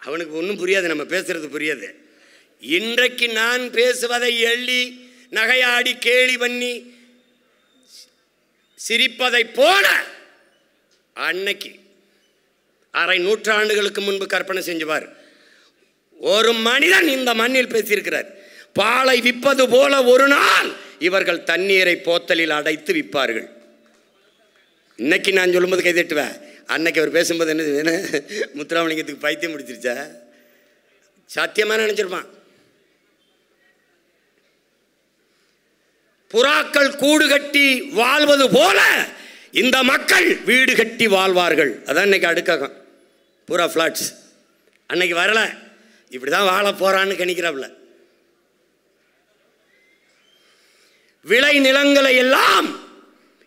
அவனுக்கு ஒன்றும் புரியாது, நம்ம பேசுறது புரியாது. இன்றைக்கு நான் பேசுவதை எள்ளி நகையாடி கேலி பண்ணி சிரிப்பதை போல அன்னைக்கு அரை நூற்றாண்டுகளுக்கு முன்பு கற்பனை செஞ்சுவார். ஒரு மனிதன் இந்த மண்ணில் பேசியிருக்கிறார், பாலை விற்பது போல ஒரு நாள் இவர்கள் தண்ணீரை போத்தலில் அடைத்து விற்பார்கள். இன்னைக்கு நான் சொல்லும்போது கைதட்டுவேன், அன்னைக்கு அவர் பேசும்போது என்ன முத்துராமலிங்கத்துக்கு பைத்தியம் முடிச்சிருச்சா? சத்தியமாக நினைச்சிருப்பான். புறாக்கள் கூடு கட்டி வாழ்வது போல இந்த மக்கள் வீடு கட்டி வாழ்வார்கள். அதான் இன்னைக்கு அடுக்காகம் பூரா ஃப்ளாட்ஸ். அன்னைக்கு வரல, இப்படிதான் வாழ போறான்னு கணிக்கிறாப்ல. விளை நிலங்களை எல்லாம்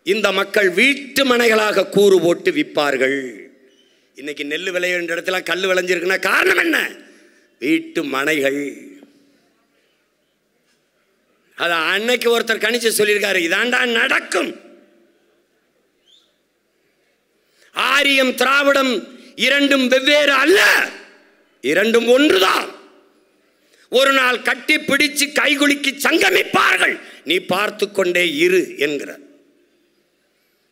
இந்த மக்கள் வீட்டு மனைகளாக கூறு போட்டு விற்பார்கள். இன்னைக்கு நெல் விளையிற இடத்துல கல் விளைஞ்சிருக்குன்னா காரணம் என்ன? வீட்டு மனைகள். அது அன்னைக்கு ஒருத்தர் கணிச்சு சொல்லியிருக்காரு, இதாண்டா நடக்கும். ஆரியம் திராவிடம் இரண்டும் வெவ்வேறு அல்ல, இரண்டும் ஒன்றுதான். ஒரு நாள் கட்டி பிடிச்சு கைகுலுக்கி சங்கமிப்பார்கள், நீ பார்த்து கொண்டே இரு என்கிறார்.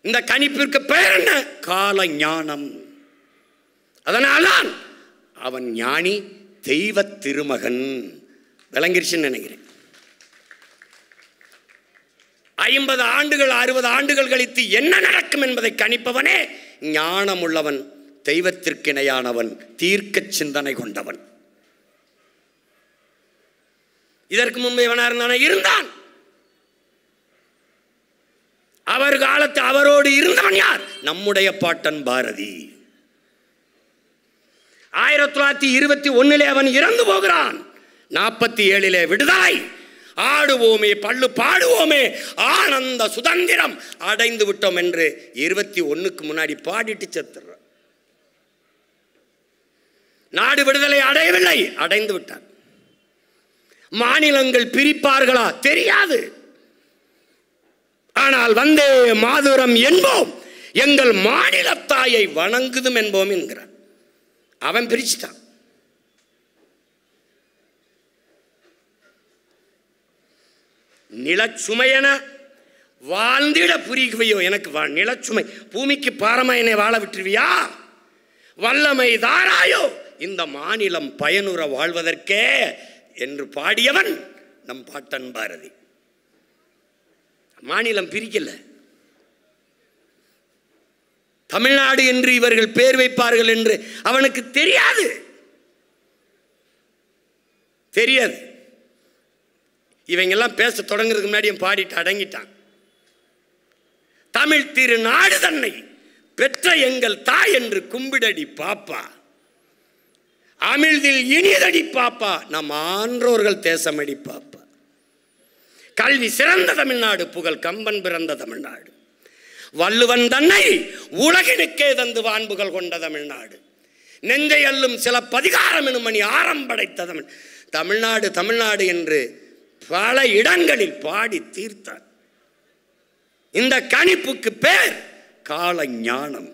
இந்த கணிப்பிற்கு பெயர் என்ன? கால ஞானம். அதனால்தான் அவன் ஞானி, தெய்வ திருமகன். விளங்கிருச்சுன்னு நினைக்கிறேன். 50 ஆண்டுகள் 60 ஆண்டுகள் கழித்து என்ன நடக்கும் என்பதை கணிப்பவனே ஞானம் உள்ளவன், தெய்வத்திற்கிணையானவன், தீர்க்க சிந்தனை கொண்டவன். இதற்கு முன்பு எவனா இருந்தான். அவர் காலத்து அவரோடு இருந்தவன் யார்? நம்முடைய பாட்டன் பாரதி. 1921 அவன் இறந்து போகிறான். 47 விடுதலை. ஆடுவோமே பள்ளு பாடுவோமே ஆனந்த சுதந்திரம் அடைந்து விட்டோம் என்று 21க்கு முன்னாடி பாடிட்டு செத்துற. நாடு விடுதலை அடையவில்லை, அடைந்து விட்டார். மாநிலங்கள் பிரிப்பார்களா தெரியாது, ஆனால் வந்தே மாதரம் என்போம், எங்கள் மாநில தாயை வணங்குதும் என்போம் என்கிறான். அவன் பிரிச்சுட்டான். நிலச்சுமையென வாழ்ந்திட புரிகுவையோ எனக்கு நிலச்சுமை, பூமிக்கு பாரமா என்னை வாழ விட்டுருவியா? வல்லமை தாராயோ இந்த மாநிலம் பயனுற வாழ்வதற்கே என்று பாடியவன் நம் பாட்டன் பாரதி. மாநிலம் பிரிக்கல. தமிழ்நாடு என்று இவர்கள் பேர் வைப்பார்கள் என்று அவனுக்கு தெரியாது. இவங்கெல்லாம் பேச தொடங்குறதுக்கு முன்னாடி பாடிட்டு அடங்கிட்டான். தமிழ் திருநாடு தன்னை பெற்ற எங்கள் தாய் என்று கும்பிடடி பாப்பா, அமிழ்தில் இனிதடி பாப்பா, நம் ஆன்றோர்கள் தேசமடி பாப்பா. கல்வி சிறந்த தமிழ்நாடு, புகழ் கம்பன் பிறந்த தமிழ்நாடு, வள்ளுவன் தன்னை உலகினுக்கே தந்து வான்புகள் கொண்ட தமிழ்நாடு, நெஞ்சை அள்ளும் சில பதிகாரம் எனும் மணி ஆரம்படைத்த தமிழ்நாடு தமிழ்நாடு என்று பல இடங்களில் பாடி தீர்த்தார். இந்த கணிப்புக்கு பேர் கால ஞானம்.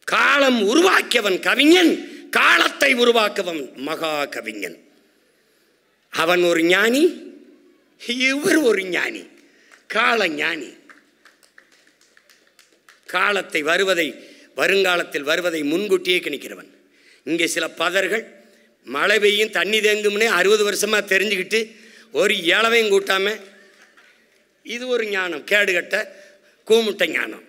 காலம் உருவாக்கியவன் கவிஞன், காலத்தை உருவாக்குவன் மகா கவிஞன். அவன் ஒரு ஞானி, இவர் ஒரு ஞானி, கால ஞானி. காலத்தை வருங்காலத்தில் வருவதை முன்கூட்டியே கணிக்கிறவன். இங்கே சில பதர்கள் மழை பெய்யும் தண்ணி தேங்கும்னே 60 வருஷமாக தெரிஞ்சுக்கிட்டு ஒரு இளவையும் கூட்டாம, இது ஒரு ஞானம், கேடுகட்ட கூமுட்ட ஞானம்.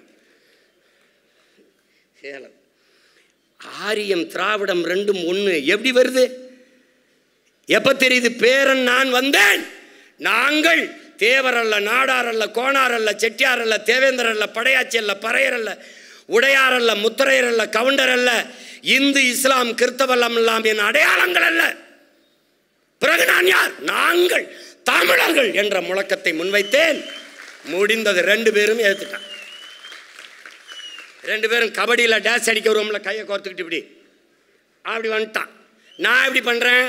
ஆரியம் திராவிடம் ரெண்டும் ஒன்று எப்படி வருது? எப்ப தெரியுது? பேரன் நான் வந்தேன். நாங்கள் தேவர் அல்ல, நாடார் அல்ல, கோணார் அல்ல, செட்டியார் அல்ல, தேவேந்தர் அல்ல, படையாச்சி அல்ல, பறையர் அல்ல, உடையார் அல்ல, முத்திரையர் அல்ல, கவுண்டர் அல்ல, இந்து இஸ்லாம் கிறிஸ்தவம் எல்லாம் என் அடையாளங்கள் அல்ல. பிறகு நான் யார்? நாங்கள் தமிழர்கள் என்ற முழக்கத்தை முன்வைத்தேன். முடிந்தது. 2 பேரும் ஏற்றுட்டான். 2 பேரும் கபடியில் டேஸ் அடிக்க வருவோம்ல, கையை கோர்த்துக்கிட்டு இப்படி அப்படி வந்துட்டான். நான் எப்படி பண்ணுறேன்,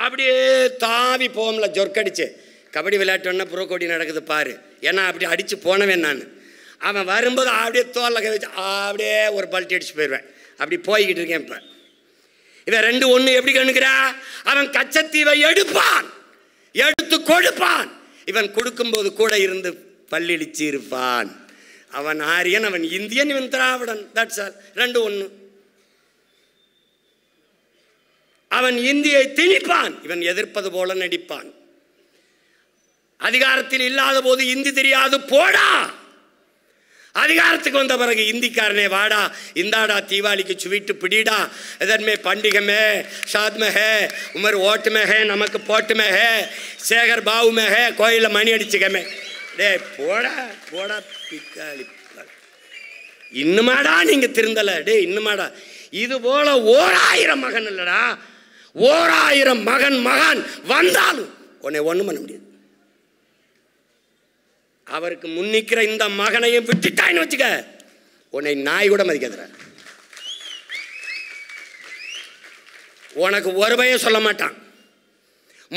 அப்படியே தாவி போவோம்ல ஜொர்க்கடிச்சு. கபடி விளையாட்டோன்னா ப்ரோ கோடி நடக்குது பாரு, ஏன்னா அப்படி அடித்து போனவேன் நான். அவன் வரும்போது அப்படியே தோலில் கை வச்சு அப்படியே ஒரு பல்ட்டி அடிச்சு போயிடுவேன். அப்படி போய்கிட்டு இருக்கேன். இப்போ இவன் 2-1 எப்படி கண்ணுக்கிறா, அவன் கச்சத்தீவை எடுப்பான், எடுத்து கொடுப்பான். இவன் கொடுக்கும்போது கூட இருந்து பல்லிழிச்சு இருப்பான். அவன் ஆரியன், அவன் இந்தியன், இவன் திராவிடன். That's all. 2-1. அவன் இந்தியை திணிப்பான், இவன் எதிர்ப்பது போல நடிப்பான். அதிகாரத்தில் இல்லாத போது இந்தி தெரியாது போடா, அதிகாரத்துக்கு வந்த பிறகு இந்திக்காரனே வாடா, இந்தாடா தீபாவளிக்கு ஸ்வீட்டு பிடிடா, இதன்மே பண்டிகை மே சாத் மே ஹே, உமர் ஓட்டு மே ஹே, நமக்கு போட்டு மே ஹே, சேகர் பாவு மே ஹே, கோயிலில் மணி அடிச்சுக்கமே. டே போடா போடா பிக்காளி. இன்னுமாடா நீங்கள் திருந்தலை? டே இன்னுமாடா? இது போல 1000 மகன் இல்லடா, 1000 மகன் வந்தாலும் உன்னை ஒன்றும் பண்ண முடியாது. அவருக்கு முன்னிக்கிற இந்த மகனையும் விட்டுட்டான்னு வச்சுக்க, உன்னை நாய் கூட மதிக்காதுற. உனக்கு ஒரு பையன் சொல்ல மாட்டான்.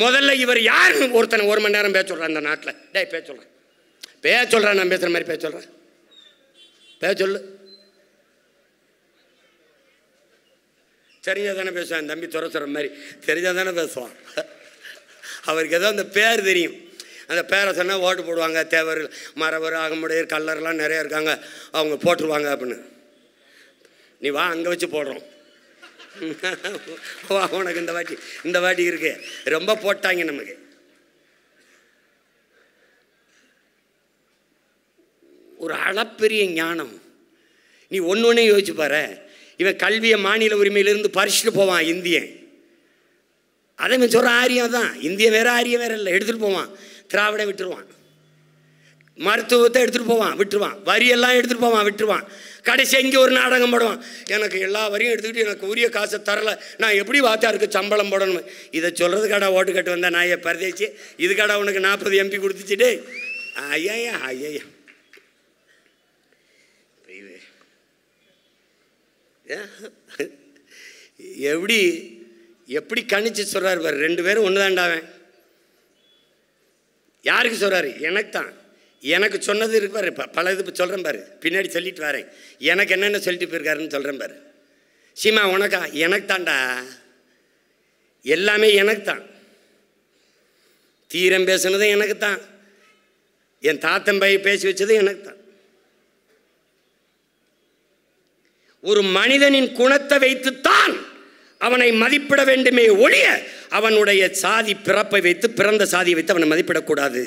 முதல்ல இவர் யாருன்னு ஒருத்தனை 1 மணி நேரம் பேச சொல்கிறான் இந்த நாட்டில். டே பேச சொல்கிறேன், நான் பேசுகிற மாதிரி பேச சொல்கிறேன், பேச சொல்லு. தெரிஞ்சால் தானே பேசுவான். தம்பி துறை சொல்கிற மாதிரி தெரிஞ்சால் தானே பேசுவான். அவருக்கு ஏதோ அந்த பேர் தெரியும், அந்த பேரை சொன்னால் ஓட்டு போடுவாங்க. தேவர், மரவர், அகமுடையர், கல்லர்லாம் நிறைய இருக்காங்க, அவங்க போட்டுருவாங்க அப்படின்னு. நீ வா, அங்கே வச்சு போடுறோம். உனக்கு இந்த வாட்டி இருக்கு, ரொம்ப போட்டாங்க நமக்கு. ஒரு அளப்பெரிய ஞானம். நீ ஒன்று யோசிச்சு பாரு. இவன் கல்வியை மாநில உரிமையிலிருந்து பறிச்சுட்டு போவான் இந்தியன். அதை இவன் சொல்கிற ஆரியம் தான். இந்திய வேறு ஆரியம் வேறு இல்லை. எடுத்துகிட்டு போவான். திராவிடம் விட்டுருவான். மருத்துவத்தை எடுத்துகிட்டு போவான், விட்டுருவான். வரியெல்லாம் எடுத்துகிட்டு போவான், விட்டுருவான். கடைசி இங்கே ஒரு நாடகம் போடுவான். எனக்கு எல்லா வரியும் எடுத்துக்கிட்டு எனக்கு உரிய காசை தரலை, நான் எப்படி வாத்தியாருக்கு சம்பளம் போடணும். இதை சொல்கிறது கடை ஓட்டு கட்டு வந்தேன் நான் பரதேச்சு. இது கடை உனக்கு 40 MP கொடுத்துச்சுட்டு. ஐயா ஐயா எப்படி கணிச்சு சொல்கிறார் பாரு. 2 பேரும் ஒன்று தாண்டாவேன். யாருக்கு சொல்கிறாரு? எனக்கு தான். எனக்கு சொன்னது இருக்கு பாரு. பல இது சொல்கிறேன் பாரு, பின்னாடி சொல்லிட்டு வரேன். எனக்கு என்னென்ன சொல்லிட்டு போயிருக்காருன்னு சொல்கிறேன் பாரு. சீமா உனக்கா? எனக்கு தான்டா, எல்லாமே எனக்கு தான். தீரம் பேசுனதும் எனக்கு தான், என் தாத்தம்பை பேசி வச்சதும் எனக்கு தான். ஒரு மனிதனின் குணத்தை வைத்துத்தான் அவனை மதிப்பிட வேண்டுமே ஒழிய அவனுடைய சாதி பிறப்பை வைத்து, பிறந்த சாதியை வைத்து அவனை மதிப்பிடக்கூடாது.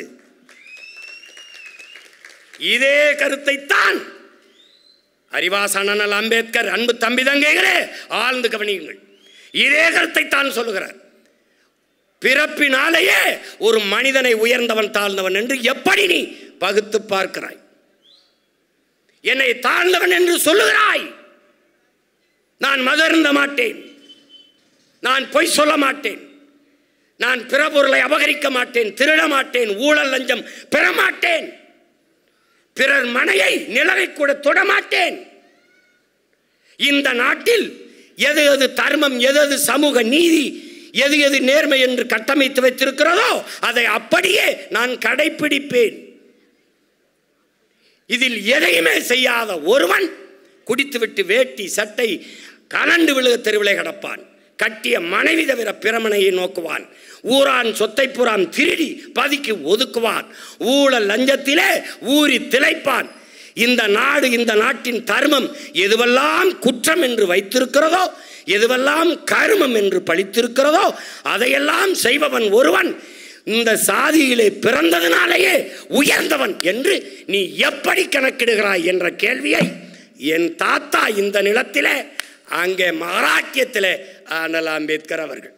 இதே கருத்தைத்தான் அறிவாசனல் அம்பேத்கர், அன்பு தம்பி தங்கைகளே ஆழ்ந்து கவனியுங்கள், இதே கருத்தைத்தான் சொல்லுகிறார். பிறப்பினாலேயே ஒரு மனிதனை உயர்ந்தவன் தாழ்ந்தவன் என்று எப்படி நீ பகுத்து பார்க்கிறாய்? என்னை தாழ்ந்தவன் என்று சொல்லுகிறாய். நான் மதருந்த மாட்டேன், நான் பொய் சொல்ல மாட்டேன், நான் பிற பொருளை அபகரிக்க மாட்டேன், திருட மாட்டேன், ஊழல் லஞ்சம் பெற மாட்டேன், பிறர் மனையை நிலவை கூட தொடமாட்டேன். இந்த நாட்டில் எது எது தர்மம், எது சமூக நீதி, எது நேர்மை என்று கட்டமைத்து வைத்திருக்கிறதோ அதை அப்படியே நான் கடைபிடிப்பேன். இதில் எதையுமே செய்யாத ஒருவன் குடித்துவிட்டு வேட்டி சட்டை கலண்டு விழுக தெருவிலை கடப்பான். கட்டிய மனைவி தவிர பிறமனையை நோக்குவான். ஊரான் சொத்தை புறான் திருடி பதுக்கி ஒதுக்குவான். ஊழல் லஞ்சத்திலே ஊறி திளைப்பான். இந்த நாடு, இந்த நாட்டின் தர்மம் எதுவெல்லாம் குற்றம் என்று வைத்திருக்கிறதோ, எதுவெல்லாம் கருமம் என்று பழித்திருக்கிறதோ அதையெல்லாம் செய்பவன் ஒருவன் இந்த சாதியிலே பிறந்ததினாலேயே உயர்ந்தவன் என்று நீ எப்படி கணக்கிடுகிறாய் என்ற கேள்வியை என் தாத்தா இந்த நிலத்திலே, அங்கே மராட்டியத்திலே அண்ணல் அம்பேத்கர் அவர்கள்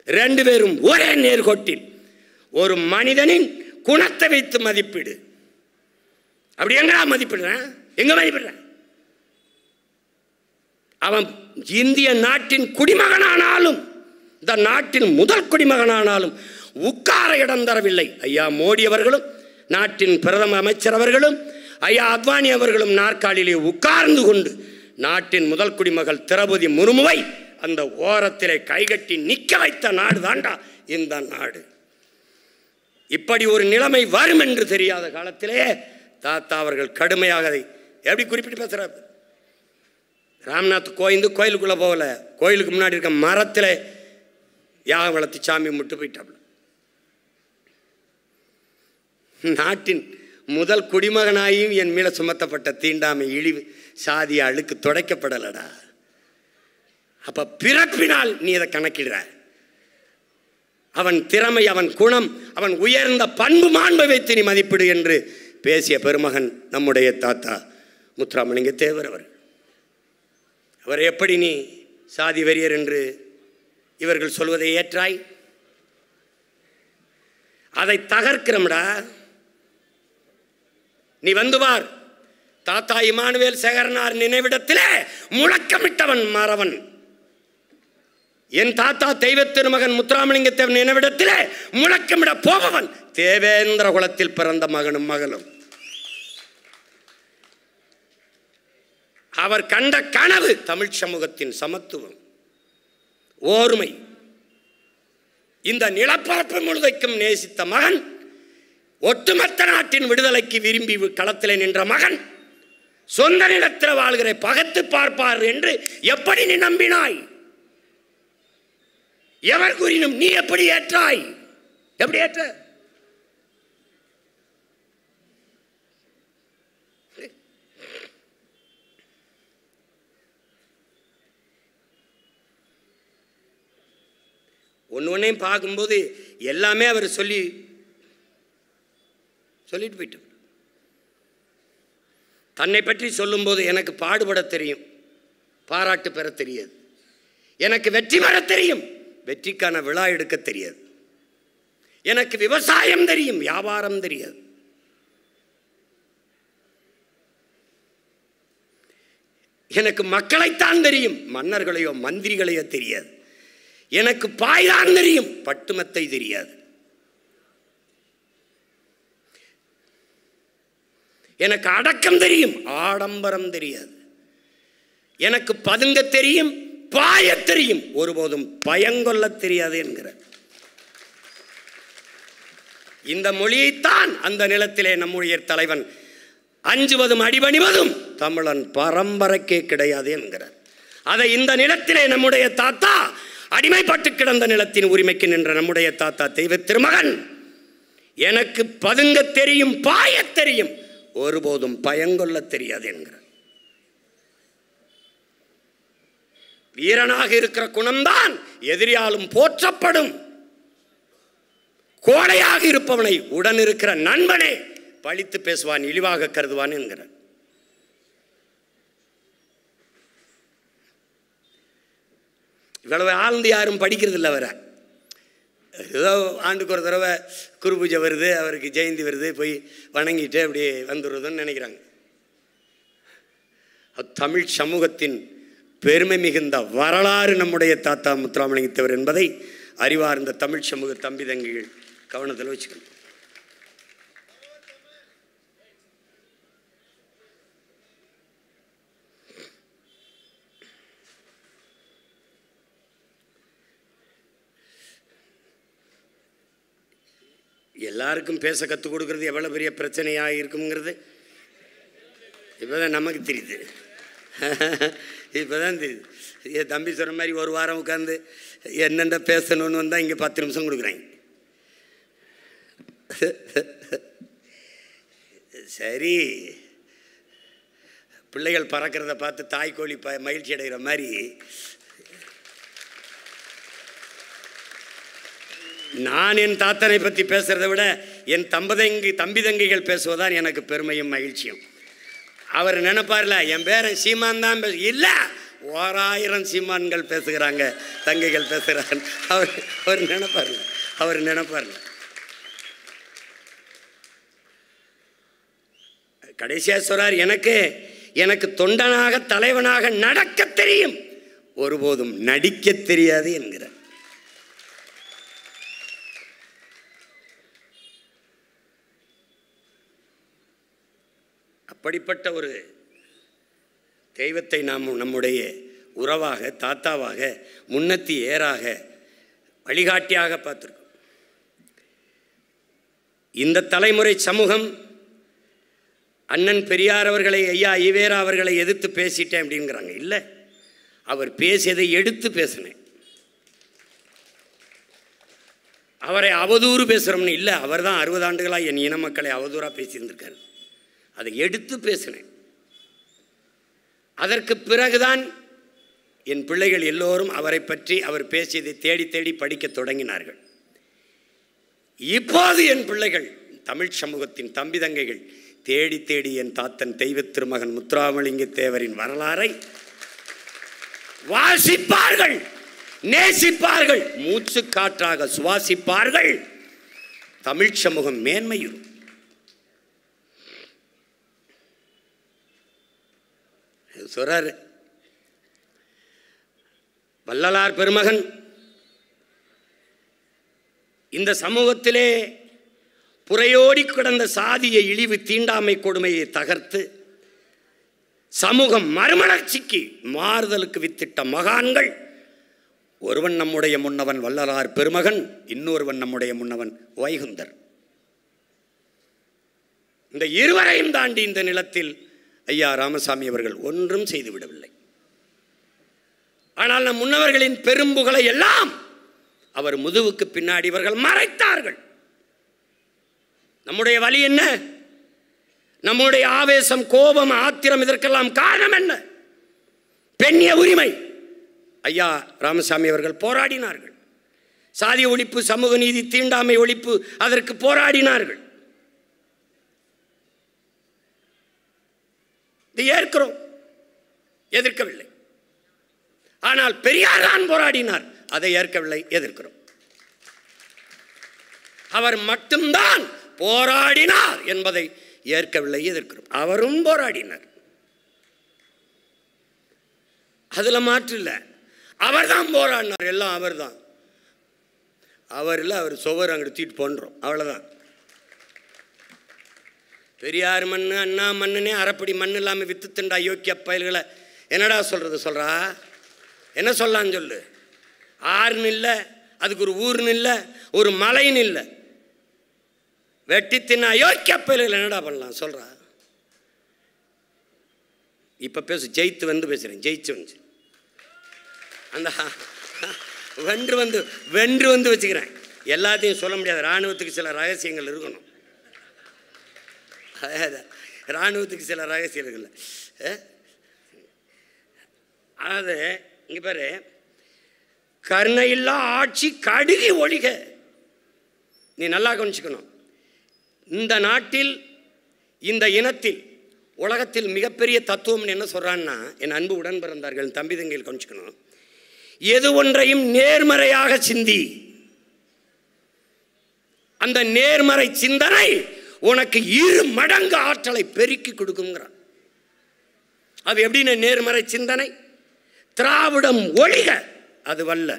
2 பேரும் ஒரே நேர்கோட்டில் ஒரு மனிதனின் குணத்தை வைத்து மதிப்பீடு. அப்படி எங்கடா மதிப்பிடுறேன்? எங்க மதிப்பிடுறேன்? அவன் இந்திய நாட்டின் குடிமகனானாலும், இந்த நாட்டின் முதல் குடிமகனானாலும் உட்கார இடம் தரவில்லை. ஐயா மோடி அவர்களும், நாட்டின் பிரதம அமைச்சர் அவர்களும், ஐயா அத்வானி அவர்களும் நாற்காலியிலே உட்கார்ந்து கொண்டு நாட்டின் முதல் குடிமகள் திரௌபதி முர்முவை அந்த ஓரத்திலே கைகட்டி நிற்க வைத்த நாடு தாண்டா இந்த நாடு. இப்படி ஒரு நிலைமை வரும் என்று தெரியாத காலத்திலே தாத்தா அவர்கள் கடுமையாக அதை எப்படி குறிப்பிட்டு பேசுறாரு. ராம்நாத் கோயிலுக்குள்ளே போகல, கோயிலுக்கு முன்னாடி இருக்க மரத்தில் யாகம் வளர்த்து சாமி முட்டு போயிட்டாப்புல. நாட்டின் முதல் குடிமகனாயும் என் மேலே சுமத்தப்பட்ட தீண்டாமை இழிவு சாதி அழுக்கு துடைக்கப்படலடா. அப்ப பிறப்பினால் நீ இதை கணக்கிடுற. அவன் திறமை, அவன் குணம், அவன் உயர்ந்த பண்பு மாண்பை வைத்து நீ மதிப்பிடு என்று பேசிய பெருமகன் நம்முடைய தாத்தா முத்துராமலிங்க தேவர் அவர். அவர் எப்படி நீ சாதி வெறியர் என்று இவர்கள் சொல்வதை ஏற்றாய்? அதை தகர்க்கிறோம்டா. நீ வந்து பார், தாத்தா இமானுவேல் சேகரனார் நினைவிடத்திலே முழக்கமிட்டவன் மாறவன். என் தாத்தா தெய்வ திருமகன் முத்துராமலிங்க தேவர் நினைவிடத்திலே முழக்கமிட போபவன் தேவேந்திர குலத்தில் பிறந்த மகனும் மகளும். அவர் கண்ட கனவு தமிழ் சமூகத்தின் சமத்துவம், ஓர்மை. இந்த நிலப்பரப்பு முழுதைக்கும் நேசித்த மகன், ஒட்டுமொத்த நாட்டின் விடுதலைக்கு விரும்பி களத்திலே நின்ற மகன், சொந்த நிலத்தில் வாழ்கிற பகத்து பார்ப்பார் என்று எப்படி நீ நம்பினாய்? எவர் கூறினும் நீ எப்படி ஏற்றாய்? எப்படி ஏற்ற? ஒன்றையும் பார்க்கும்போது எல்லாமே அவர் சொல்லிட்டு போயிட்டு, தன்னை பற்றி சொல்லும்போது எனக்கு பாடுபட தெரியும், பாராட்டு பெற தெரியாது. எனக்கு வெற்றி பெற தெரியும், வெற்றிக்கான விழா எடுக்க தெரியாது. எனக்கு விவசாயம் தெரியும், வியாபாரம் தெரியாது. எனக்கு மக்களைத்தான் தெரியும், மன்னர்களையோ மந்திரிகளையோ தெரியாது. எனக்கு பாய்தான் தெரியும், பட்டுமத்தை தெரியாது. எனக்கு அடக்கம் தெரியும், ஆடம்பரம் தெரியாது. எனக்கு பதுங்க தெரியும், பாய தெரியும், ஒருபோதும் பயங்கொள்ள தெரியாது என்கிற இந்த மொழியைத்தான் அந்த நிலத்திலே நம்முடைய தலைவன் அஞ்சுவதும் அடிபணிவதும் தமிழன் பரம்பரைக்கே கிடையாது என்கிறார். அதை இந்த நிலத்திலே நம்முடைய தாத்தா, அடிமைப்பட்டு கிடந்த நிலத்தின் உரிமைக்கு நின்ற நம்முடைய தாத்தா தெய்வ திருமகன், எனக்கு பதுங்க தெரியும், பாய தெரியும், ஒருபோதும் பயங்கொள்ள தெரியாது என்கிறார். வீரனாக இருக்கிற குணம்தான் எதிரியாலும் போற்றப்படும். கோழையாக இருப்பவனை உடன் இருக்கிற நண்பனே பழித்து பேசுவான், இழிவாக கருதுவான் என்கிறார். இவ்வளவு ஆழ்ந்து யாரும் படிக்கிறது இல்லை. வர ஏதோ ஆண்டுக்கு ஒரு தடவை குரு பூஜை வருது, அவருக்கு ஜெயந்தி வருது, போய் வணங்கிட்டு அப்படி வந்துடுறதுன்னு நினைக்கிறாங்க. தமிழ் சமூகத்தின் பெருமை மிகுந்த வரலாறு நம்முடைய தாத்தா முத்துராமலிங்க தேவர் என்பதை அறிவார்ந்த தமிழ் சமூக தம்பி தங்கிகள் கவனத்தில் வச்சுக்கணும். எல்லாருக்கும் பேச கற்றுக் கொடுக்கறது எவ்வளோ பெரிய பிரச்சனையாக இருக்குங்கிறது இப்போதான் நமக்கு தெரியுது. இப்போதான் தெரியுது. என் தம்பி சொன்ன மாதிரி ஒரு வாரம் உட்காந்து என்னென்ன பேசணும்னு வந்தால் இங்கே 10 நிமிஷம் கொடுக்குறாங்க. சரி, பிள்ளைகள் பறக்கிறத பார்த்து தாய்க்கோழி மகிழ்ச்சி அடைகிற மாதிரி நான் என் தாத்தனை பற்றி பேசுகிறத விட என் தம்பி தங்கைகள் பேசுவதான் எனக்கு பெருமையும் மகிழ்ச்சியும். அவர் நினைப்பார்ல, என் பேரன் சீமான் தான் இல்லை, 1000 சீமான்கள் பேசுகிறாங்க, தங்கைகள் பேசுகிறாங்க. அவர் நினைப்பார்ல. கடைசியாக சொல்றார், எனக்கு தொண்டனாக தலைவனாக நடக்க தெரியும், ஒருபோதும் நடிக்க தெரியாது என்கிறார். அப்படிப்பட்ட ஒரு தெய்வத்தை நாம் நம்முடைய உறவாக, தாத்தாவாக, முன்னத்தி ஏறாக, வழிகாட்டியாக பார்த்துருக்கோம். இந்த தலைமுறை சமூகம் அண்ணன் பெரியார் அவர்களை, ஐயா ஈவேரா அவர்களை எதிர்த்து பேசிட்டேன் அப்படிங்கிறாங்க. இல்லை, அவர் பேசியதை எடுத்து பேசினேன். அவரை அவதூறு பேசுகிறோம்னு இல்லை, அவர் தான் 60 ஆண்டுகளாக என் இன மக்களை அவதூறாக பேசியிருந்திருக்காரு. அதை எடுத்து பேசினேன். அதற்கு பிறகுதான் என் பிள்ளைகள் எல்லோரும் அவரை பற்றி அவர் பேசியதை தேடி தேடி படிக்க தொடங்கினார்கள். இப்போது என் பிள்ளைகள், தமிழ் சமூகத்தின் தம்பி தங்கைகள் தேடி தேடி என் தாத்தன் தெய்வ திருமகன் முத்துராமலிங்க தேவரின் வரலாறை வாசிப்பார்கள், நேசிப்பார்கள், மூச்சு காற்றாக சுவாசிப்பார்கள். தமிழ் சமூகம் மேன்மையும். சொல்றாரு வள்ளலார் பெருமகன், இந்த சமூகத்திலே புறையோடி கிடந்த சாதிய இழிவு, தீண்டாமை கொடுமையை தகர்த்து சமூகம் மறுமலர்ச்சிக்கு மாறுதலுக்கு வித்திட்ட மகான்கள். ஒருவன் நம்முடைய முன்னவன் வள்ளலார் பெருமகன், இன்னொருவன் நம்முடைய முன்னவன் வைகுந்தர். இந்த இருவரையும் தாண்டி இந்த நிலத்தில் ஐயா ராமசாமி அவர்கள் ஒன்றும் செய்துவிடவில்லை. ஆனால் நம் முன்னவர்களின் பெரும்புகளை எல்லாம் அவர் முதுவுக்கு பின்னாடி இவர்கள் மறைத்தார்கள். நம்முடைய வலி என்ன? நம்முடைய ஆவேசம், கோபம், ஆத்திரம், இதற்கெல்லாம் காரணம் என்ன? பெண்ணிய உரிமை. ஐயா ராமசாமி அவர்கள் போராடினார்கள். சாதிய ஒழிப்பு, சமூக நீதி, தீண்டாமை ஒழிப்பு, அதற்கு போராடினார்கள். ஏற்கிறோம், எதிர்க்கவில்லை. ஆனால் பெரியார் தான் போராடினார், அதை ஏற்கவில்லை, எதிர்க்கிறோம். அவர் மட்டும்தான் போராடினார் என்பதை ஏற்கவில்லை, எதிர்க்கிறோம். அவரும் போராடினார், அதுல மாற்று இல்லை. அவர் தான் போராடினார், எல்லாம் அவர் தான். அவர் இல்லை, அவர் சுவர் அங்கே தூக்கிட்டு போன்றோம், அவ்வளோதான். பெரியார் மண்ணு, அண்ணா மண்ணுனே அரைப்படி மண் இல்லாமல் வித்து திண்டா யோக்கிய பயல்களை என்னடா சொல்கிறது? சொல்கிறா என்ன சொல்லான்னு சொல்லு. ஆறுன்னு இல்லை, அதுக்கு ஒரு ஊர்னு இல்லை, ஒரு மலைன்னு இல்லை, வெட்டி தின்னா யோக்கிய பயல்கள் என்னடா பண்ணலாம் சொல்கிறா. இப்போ பேசு, ஜெயித்து வந்து பேசுகிறேன், ஜெயிச்சு வந்து அந்த வென்று வந்து வச்சுக்கிறேன். எல்லாத்தையும் சொல்ல முடியாது, இராணுவத்துக்கு சில ரகசியங்கள் இருக்கணும். இராணுவத்துக்கு சில ரகசியங்கள். அதாவது இங்கே பாரு, கருணையில்லா ஆட்சி கடுகி ஒழிக. நீ நல்லா கவனிச்சுக்கணும். இந்த நாட்டில், இந்த இனத்தில், உலகத்தில் மிகப்பெரிய தத்துவம் என்ன சொல்கிறான்னா, என் அன்பு உடன் பிறந்தார்கள் தம்பி தங்கையில் கவனிச்சுக்கணும். எது ஒன்றையும் நேர்மறையாக சிந்தி. அந்த நேர்மறை சிந்தனை உனக்கு 2 மடங்கு ஆற்றலை பெருக்கி கொடுக்குங்கிறான். அது எப்படின்னு நேர்மறை சிந்தனை? திராவிடம் ஒழிக, அது வல்ல.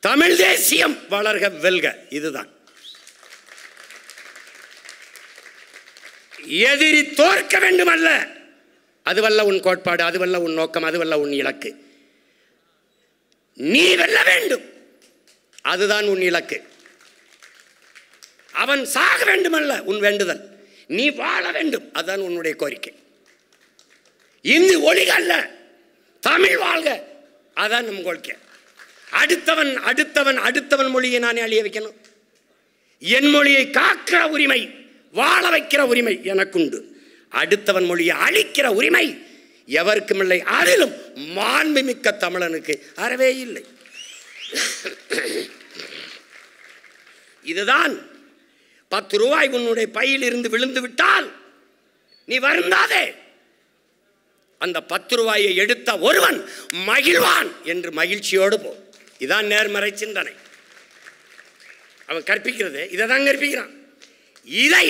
தமிழ் தேசியம் வளர்க வெல்க, இதுதான். எதிரி தோற்க வேண்டும் அல்ல, அதுவல்ல உன் கோட்பாடு, அதுவல்ல உன் நோக்கம், அதுவல்ல உன் இலக்கு. நீ வெல்ல வேண்டும், அதுதான் உன் இலக்கு. அவன் சாக வேண்டுமல்ல உன் வேண்டுதல், நீ வாழ வேண்டும், அதுதான் உன்னுடைய கோரிக்கை. இந்தி ஒழிக அல்ல, தமிழ் வாழ்க, அதான் நம் கோரிக்கை. அடுத்தவன் அடுத்தவன் அடுத்தவன் மொழியை நானே அழிய வைக்கணும். என் மொழியை காக்கிற உரிமை, வாழ வைக்கிற உரிமை எனக்குண்டு. அடுத்தவன் மொழியை அழிக்கிற உரிமை எவருக்கும் இல்லை. அதிலும் மாண்புமிக்க தமிழனுக்கு அறவே இல்லை. இதுதான் 10 ரூபாய் உன்னுடைய பையில் இருந்து விழுந்து விட்டால் நீ வருந்தாதே. அந்த 10 ரூபாயை எடுத்த ஒருவன் மகிழ்வான் என்று மகிழ்ச்சியோடு போ. இதான் நேர்மறை சிந்தனை. அவன் கற்பிக்கிறது இதை தான் கற்பிக்கிறான். இதை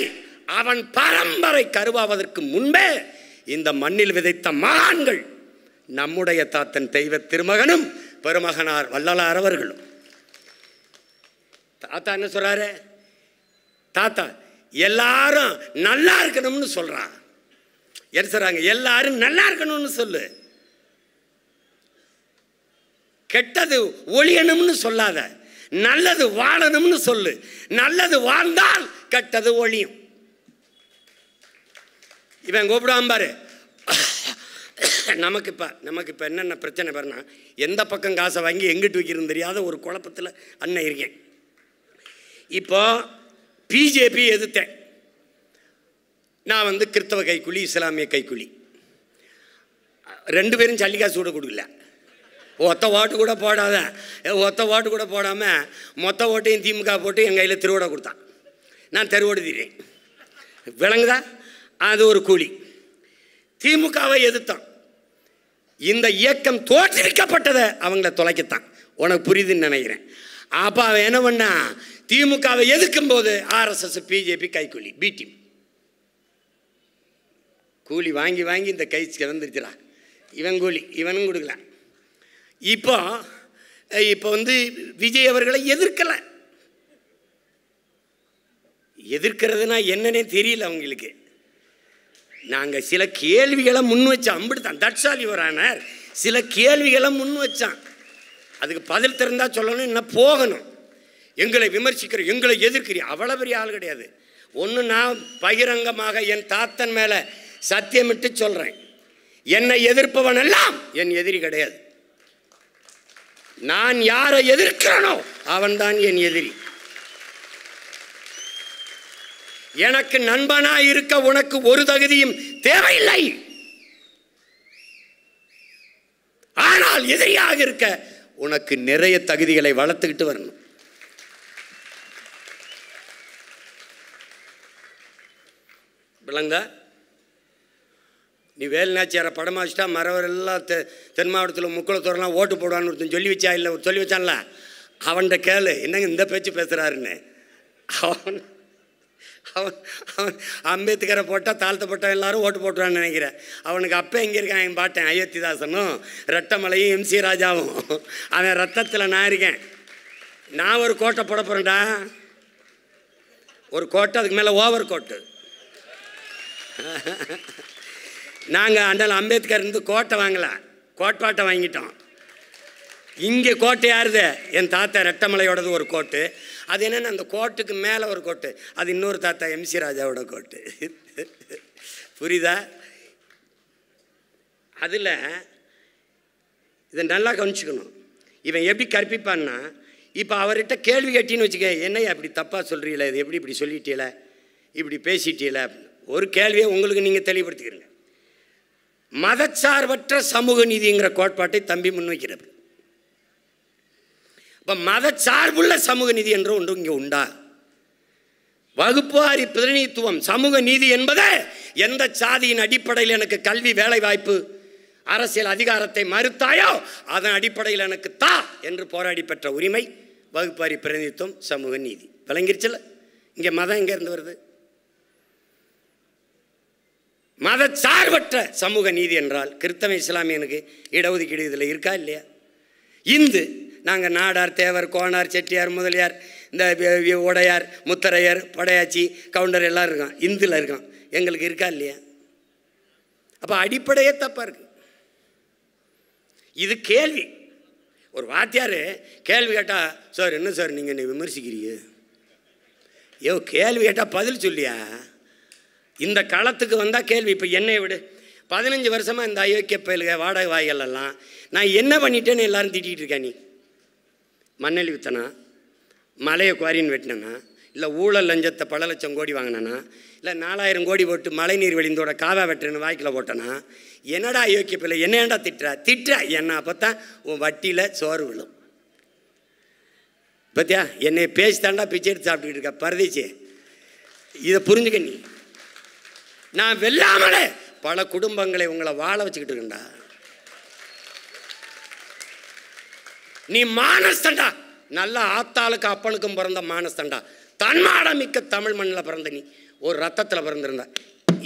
அவன் பரம்பரை கருவாவதற்கு முன்பே இந்த மண்ணில் விதைத்த மகான்கள் நம்முடைய தாத்தன் தெய்வ திருமகனும் பெருமகனார் வள்ளலார் அவர்களும். தாத்தா என்ன சொல்றாரு? தாத்தா எல்லாரும் நல்லா இருக்கணும்னு சொல்றான். என்ன சொல்றாங்க? எல்லாரும் நல்லா இருக்கணும்னு சொல்லு, கெட்டது ஒழியணும்னு சொல்லாத, நல்லது வாழணும்னு சொல்லு. நல்லது வாழ்ந்தால் கெட்டது ஒழியும். இவன் கூப்பிடாம பாரு. நமக்கு இப்போ என்னென்ன பிரச்சனை பாருன்னா, எந்த பக்கம் காசை வாங்கி எங்கிட்டு வைக்கிறதுன்னு தெரியாத ஒரு குழப்பத்தில் அண்ணன் இருக்கேன். இப்போ பிஜேபி எதிர்த்தேன். நான் கிறிஸ்தவ கைக்கூலி, இஸ்லாமிய கைக்கூலி, 2 பேரும் சல்லிக்காசு கூட கொடுக்கல. ஒத்த ஓட்டு கூட போடாத, ஒத்த ஓட்டு கூட போடாமல் மொத்த ஓட்டையும் திமுக போட்டு என் கையில் திருவோட கொடுத்தான். நான் தெருவோடு தீரேன். விளங்குதா? அது ஒரு கூலி. திமுகவை எதிர்த்தான். இந்த இயக்கம் தோற்றுவிக்கப்பட்டதை அவங்கள தொலைக்கத்தான். உனக்கு புரியுதுன்னு நினைக்கிறேன். அப்போ அவன் என்ன பண்ணா, திமுகவை எதிர்க்கும் போது RSS பிஜேபி கைக்கூலி, பி டீம் கூலி வாங்கி வாங்கி இந்த கை வந்துருச்சுடா. இவன் கூலி, இவனும் கொடுக்கல. இப்போ விஜய் அவர்களை எதிர்க்கலை. எதிர்க்கிறதுனா என்னன்னே தெரியல அவங்களுக்கு. நாங்கள் சில கேள்விகளை முன் வச்சோம். அம்பிடுதான் தட்சாலி வரானார். சில கேள்விகளை முன் வச்சான். அதுக்கு பதில் திறந்தா சொல்லணும், என்ன போகணும். எங்களை விமர்சிக்கிற, எங்களை எதிர்க்கிறீ, அவ்வளோ பெரிய ஆள் கிடையாது. ஒன்று நான் பகிரங்கமாக என் தாத்தன் மேலே சத்தியமிட்டு சொல்கிறேன், என்னை எதிர்ப்பவன் எல்லாம் என் எதிரி கிடையாது. நான் யாரை எதிர்க்கிறனோ அவன்தான் என் எதிரி. எனக்கு நண்பனா இருக்க உனக்கு ஒரு தகுதியும் தேவையில்லை. ஆனால் எதிரியாக இருக்க உனக்கு நிறைய தகுதிகளை வளர்த்துக்கிட்டு வரணும். விளங்க? நீ வேலுநாச்சியாரை படமா வச்சுட்டா மறவர் எல்லாம் தென் மாவட்டத்தில் முக்குளத்தோரெலாம் ஓட்டு போடுவான்னு ஒருத்தன் சொல்லி வச்சா, இல்லை சொல்லி வச்சான்ல, அவன்கிட்ட கேளு என்னங்க இந்த பேச்சு பேசுகிறாருன்னு. அவன் அவன் அவன் அம்பேத்கரை போட்டால் தாழ்த்தப்பட்ட எல்லாரும் ஓட்டு போட்டுவான்னு நினைக்கிறேன். அவனுக்கு அப்போ எங்கே இருக்கான் என் பாட்டேன் அயோத்திதாசனும் ரெட்டமலையும் MC ராஜாவும். அவன் ரத்தத்தில் நான் இருக்கேன். நான் ஒரு கோட்டை போட போகிறேன்டா. ஒரு கோட்டை, அதுக்கு மேலே ஓவர் கோட்டு. நாங்கள் அண்ணல் அம்பேத்கர் இருந்து கோட்டை வாங்கல, கோட்பாட்டை வாங்கிட்டோம். இங்கே கோட்டை யாருது? என் தாத்தா ரெட்டமலையோடது ஒரு கோட்டு. அது என்னென்னா அந்த கோட்டுக்கு மேலே ஒரு கோட்டு, அது இன்னொரு தாத்தா MC ராஜாவோட கோட்டு. புரியுதா? அதில் இதை நல்லா கவனிச்சுக்கணும். இவன் எப்படி கற்பிப்பான்னா, இப்போ அவர்கிட்ட கேள்வி கேட்டின்னு வச்சுக்க, என்னையா அப்படி தப்பாக சொல்கிறீங்களே, இது எப்படி இப்படி சொல்லிட்டீல, இப்படி பேசிட்டீல, ஒரு கேள்வியை உங்களுக்கு நீங்கள் தெளிவுபடுத்திக்கிறீங்க. மதச்சார்பற்ற சமூக நீதிங்கிற கோட்பாட்டை தம்பி முன்வைக்கிறது. இப்போ மதச்சார்புள்ள சமூக நீதி என்ற ஒன்று இங்கே உண்டா? வகுப்புவாரி பிரதிநிதித்துவம் சமூக நீதி என்பது எந்த சாதியின் அடிப்படையில் எனக்கு கல்வி, வேலை வாய்ப்பு, அரசியல் அதிகாரத்தை மறுத்தாயோ அதன் அடிப்படையில் எனக்கு தா என்று போராடி பெற்ற உரிமை வகுப்புவாரி பிரதிநிதித்துவம், சமூக நீதி. விளங்கிருச்சுல? இங்கே மதம் எங்கேருந்து வருது? மதச்சார்பற்ற சமூக நீதி என்றால் கிறிஸ்தவ இஸ்லாமியனுக்கு இடஒதுக்கீடு இதில் இருக்கா இல்லையா? இந்து நாங்கள் நாடார், தேவர், கோனார், செட்டியார், முதலியார், இந்த உடையார், முத்தரையர், படையாச்சி, கவுண்டர் எல்லாம் இருக்கான், இந்துல இருக்கான். எங்களுக்கு இருக்கா இல்லையா? அப்போ அடிப்படையே தப்பாக இருக்கு. இது கேள்வி. ஒரு வாத்தியார் கேள்வி கேட்டால், சார் என்ன சார் நீங்கள் என்னை விமர்சிக்கிறீங்க? கேள்வி கேட்டால் பதில் சொல்லியா? இந்த களத்துக்கு வந்தால் கேள்வி. இப்போ என்னை விடு, 15 வருஷமாக இந்த அயோக்கிய பயலுக வாடகை வாய்களெல்லாம் நான் என்ன பண்ணிட்டேன்னு எல்லாரும் திட்டிகிட்டு இருக்கேன். நீ மண்ணெளி வித்தனா, மலையை குவாரின்னு வெட்டினா, இல்லை ஊழல் லஞ்சத்தை பல லட்சம் கோடி வாங்கினா, இல்லை 4000 கோடி போட்டு மழை நீர் வெளிந்தோட காவா வெட்டுறன்னு வாய்க்கில் போட்டனா, என்னடா அயோக்கிய பிள்ளை, என்ன ஏண்டா திட்டுற என்ன? அப்போ தான் உன் வட்டியில் சோறு விழும். பத்தியா? என்னை பேசி தாண்டா பிச்சை எடுத்து சாப்பிட்டுக்கிட்டு இருக்க பரதேசி. இதை புரிஞ்சுக்க. நீ நான் வெல்லாமலே பல குடும்பங்களை உங்களை வாழ வச்சுக்கிட்டு இருக்கா. நீ மானஸ்தண்டா, நல்ல ஆத்தாளுக்கு அப்பனுக்கும் பிறந்த மானஸ்தண்டா, தன்மாடம் மிக்க தமிழ் மண்ணில் பிறந்த நீ ஒரு ரத்தத்தில் பிறந்திருந்தா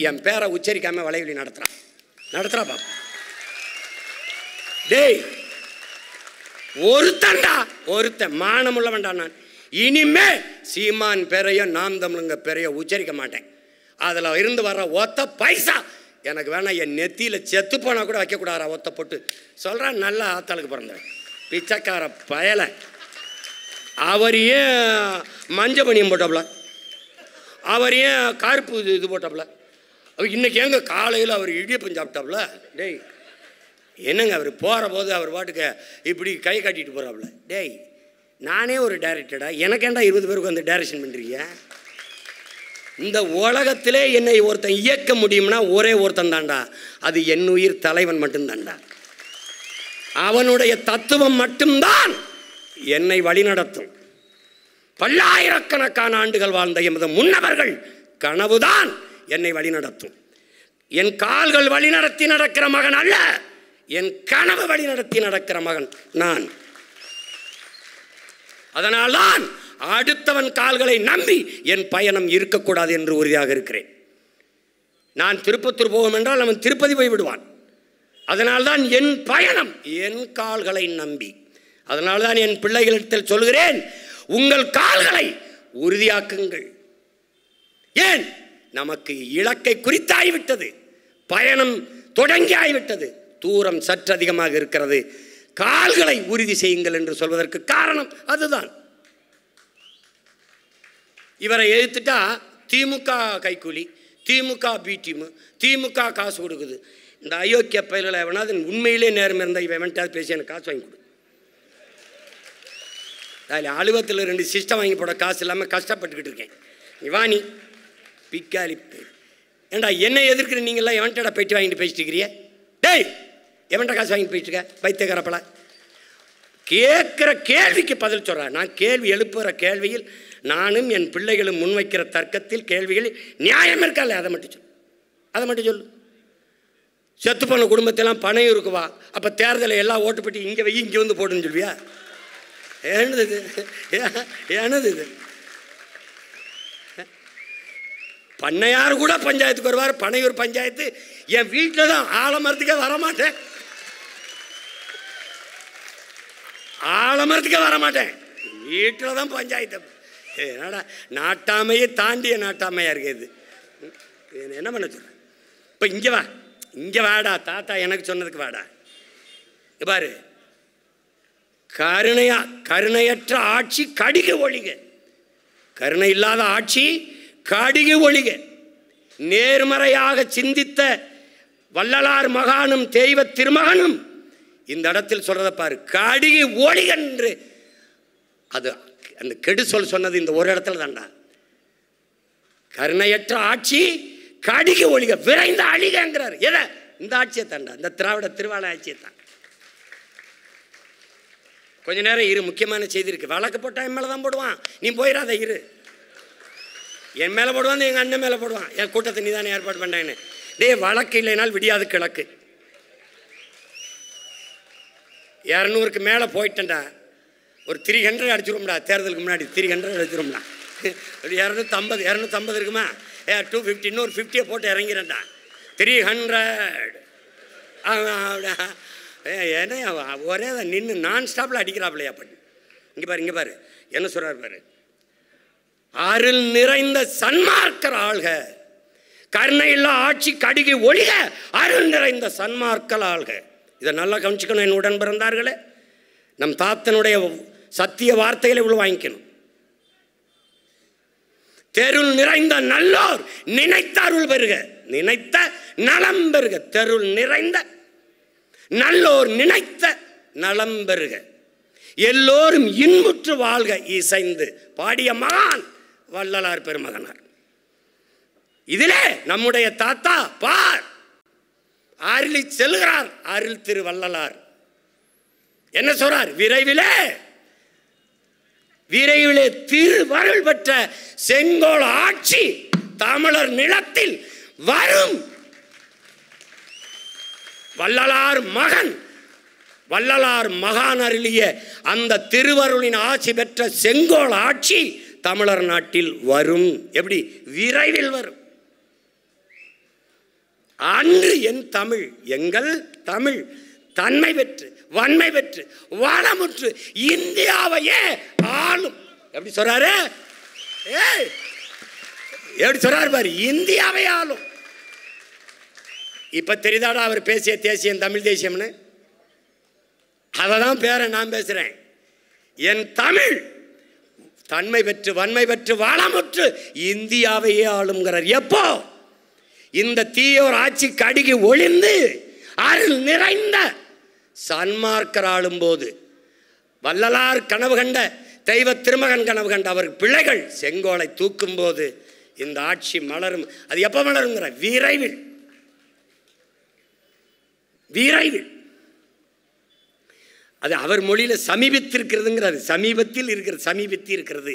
என் பேரை உச்சரிக்காம வலைவலி நடத்துறா பாப்பா. டேய் ஒருத்தன் மானமுள்ள வேண்டாம். நான் இனிமே சீமான் பேரையோ நாம் தமிழுங்க பேரையோ உச்சரிக்க மாட்டேன். அதில் இருந்து வர்ற ஒத்த பைசா எனக்கு வேணாம். என் நெத்தியில் செத்து போனால் கூட வைக்கக்கூடாதா ஒத்த போட்டு சொல்கிறான். நல்ல ஆத்தாளுக்கு பிறந்தேன் பிச்சைக்கார பயலை. அவர் ஏன் மஞ்ச பனியம் போட்டாப்புல, அவர் ஏன் கருப்பு இது போட்டாப்புல, அவர் இன்றைக்கி எங்கே காலையில் அவர் இடியப்பம் சாப்பிட்டாப்புல. டேய் என்னங்க அவர் போகிற போது அவர் பாட்டுக்கு இப்படி கை காட்டிட்டு போகிறாப்புல. டேய் நானே ஒரு டைரக்டடா, எனக்கேண்டா 20 பேருக்கு வந்து டைரக்ஷன் பண்ணுறீங்க? இந்த உலகத்திலே என்னை ஒருத்தன் இயக்க முடியும்னா ஒரே ஒருத்தன் தாண்டா, அது என் உயிர் தலைவன் மட்டும்தாண்டா. அவனுடைய தத்துவம் மட்டும்தான் என்னை வழிநடத்தும். பல்லாயிரக்கணக்கான ஆண்டுகள் வாழ்ந்த எமது முன்னவர்கள் கனவுதான் என்னை வழிநடத்தும். என் கால்கள் வழிநடத்தி நடக்கிற மகன் அல்ல, என் கனவு வழிநடத்தி நடக்கிற மகன் நான். அதனால்தான் அடுத்தவன் கால்களை நம்பி என் பயணம் இருக்கக்கூடாது என்று உறுதியாக இருக்கிறேன். நான் திருப்பத்தூர் போவோம் என்றால் அவன் திருப்பதி போய் விடுவான். அதனால்தான் என் பயணம் என் கால்களை நம்பி. அதனால்தான் என் பிள்ளைகளிடத்தில் சொல்கிறேன், உங்கள் கால்களை உறுதியாக்குங்கள். ஏன்? நமக்கு இலக்கை குறித்தாகிவிட்டது, பயணம் தொடங்கி ஆகிவிட்டது, தூரம் சற்று அதிகமாக இருக்கிறது. கால்களை உறுதி செய்யுங்கள் என்று சொல்வதற்கு காரணம் அதுதான். இவரை எதிர்த்துட்டா திமுக கைக்கூலி, திமுக பி டீம், திமுக காசு கொடுக்குது. இந்த அயோக்கிய பயில்களை எவனாவது உண்மையிலே நேரம் இருந்தால் இவன் எவன்ட்டாவது பேசி எனக்கு காசு வாங்கி கொடு. அதில் அலுவலகத்தில் 2 சிஸ்டம் வாங்கி போட காசு இல்லாமல் கஷ்டப்பட்டுக்கிட்டு இருக்கேன். இவானி பிக்காலி ஏண்டா என்னை எதிர்க்கிற நீங்களாம் எவன்டா பெட்டி வாங்கிட்டு பேசிட்டு இருக்கிறிய? டேய் எவன்டா காசு வாங்கிட்டு போயிட்டு இருக்க பைத்தியக்காரப்பல? கேட்குற கேள்விக்கு பதில் சொல்கிறேன். நான் கேள்வி எழுப்புகிற கேள்வியில் நானும் என் பிள்ளைகளும் முன்வைக்கிற தர்க்கத்தில் கேள்விகளில் நியாயம் இருக்கல, அதை மட்டும் சொல்லு, அதை மட்டும் சொல்லு. செத்து போன குடும்பத்தெல்லாம் பணம் இருக்குவா, அப்போ தேர்தலில் எல்லாம் ஓட்டு பெட்டி இங்கே வை இங்கே வந்து போட்டுன்னு சொல்வியா? ஏனது இது? ஏனது இது? பண்ணையார் கூட பஞ்சாயத்துக்கு வருவார், பனையூர் பஞ்சாயத்து என் வீட்டில் தான், ஆலமரத்துக்கே வரமாட்டேன், ஆலமரத்துக்கே வரமாட்டேன், வீட்டில் தான் பஞ்சாயத்து. என்னடா நாட்டாமையை தாண்டிய நாட்டாமையாக இருக்குது. என்ன பண்ண சொல்கிறேன்? இப்போ இங்கே வா, இங்கே வாடா, தாத்தா எனக்கு சொன்னதுக்கு வாடா. பாரு, கருணையற்ற ஆட்சி கடிக ஒழிக, கருணை இல்லாத ஆட்சி கடிக ஒழிக. நேர்மறையாக சிந்தித்த வள்ளலார் மகானும் தெய்வ திருமகனும் இந்த இடத்தில் சொல்றத பாரு, கடிக ஒழிக என்று. அது அந்த கெடு சொன்னது இந்த ஒரு இடத்துல தான்டா. கருணையற்ற ஆட்சி கடிக ஒழிக, விரைந்த அழிகங்கிறார். எதை? இந்த ஆட்சியை தாண்டா, இந்த திராவிட திருவாள ஆட்சியை தான். கொஞ்ச நேரம் இரு, முக்கியமான செய்தி இருக்கு. வழக்கு போட்டா என் மேலே தான் போடுவான், நீ போயிடாத இரு. என் மேலே போடுவான், எங்கள் அண்ணன் மேலே போடுவான். என் கூட்டத்தை நீ தானே ஏற்பாடு பண்ணேன்னு. டே வழக்கு இல்லைனால் விடியாது கிழக்கு. 200க்கு மேலே போயிட்டேன்டா, ஒரு 300 அடிச்சிரும்டா. தேர்தலுக்கு முன்னாடி 300 அடிச்சிரும்டா. ஒரு 250 இருக்குமா? 250 இன்னொரு 50 போட்டு இறங்கிறேன்டா. 300 என்ன ஒரே தான் நின்று நான் ஸ்டாப்பில் அடிக்கிறாப்லையா பண்ணி. இங்கே பாரு என்ன சொல்கிறார் பாரு. அருள் நிறைந்த சன்மார்க்கர் ஆள்க, கருணை இல்லா ஆட்சி கடிகை ஒழிக, அருள் நிறைந்த சன்மார்க்கர் ஆள்க. இதை நல்லா கவனிச்சுக்கணும் என் உடன் பிறந்தார்களே. நம் தாத்தனுடைய சத்திய வார்த்தைகளை இவ்வளவு வாங்கிக்கணும். தெருள் நிறைந்த நல்லோர் நினைத்த அருள் பெறுக, நினைத்த நலம் பெறுக. தெருள் நிறைந்த நல்லோர் நினைத்த நலம் பெறுக, எல்லோரும் இன்புற்று வாழ்க இசைந்து பாடிய மகான் வள்ளலார் பெருமகனார். இதிலே நம்முடைய தாத்தா பார் அருளி செல்கிறார். அருள் திரு வள்ளலார் என்ன சொல்றார்? விரைவிலே திருவருள் பெற்ற செங்கோல் ஆட்சி தமிழர் நிலத்தில் வரும். வள்ளலார் மகான் அருளிய அந்த திருவருளின் ஆட்சி பெற்ற செங்கோல் ஆட்சி தமிழர் நாட்டில் வரும். எப்படி? விரைவில் வரும். அன்று என் தமிழ், எங்கள் தமிழ் தன்மை பெற்று வன்மை பெற்று வளமுற்று இந்தியாவையே ஆளும். எப்படி சொல்றாரு? எப்படி சொல்றாரு பாரு, இந்தியாவை ஆளும். இப்ப தெரியுதாடா அவர் பேசிய தேசியம் தமிழ் தேசியம்னு? அதான் பேரை நான் பேசுறேன். என் தமிழ் தன்மை பெற்று வன்மை பெற்று வாழமுற்று இந்தியாவையே ஆளுங்கிறார். எப்போ? இந்த தீயோர் ஆட்சிக்கு அடிக்கி ஒளிந்து அருள் நிறைந்த சன்மார்க்கர் ஆளும் போது, வள்ளலார் கனவு கண்ட தெய்வ திருமகன் கனவு கண்ட அவர் பிள்ளைகள் செங்கோலை தூக்கும் போது இந்த ஆட்சி மலரும். அது எப்போ மலருங்கிற? விரைவில். விரைவில். அது அவர் மொழியில சமீபத்திருக்கிறதுங்கிறாரு. சமீபத்தில் இருக்கிறது, சமீபத்தில் இருக்கிறது,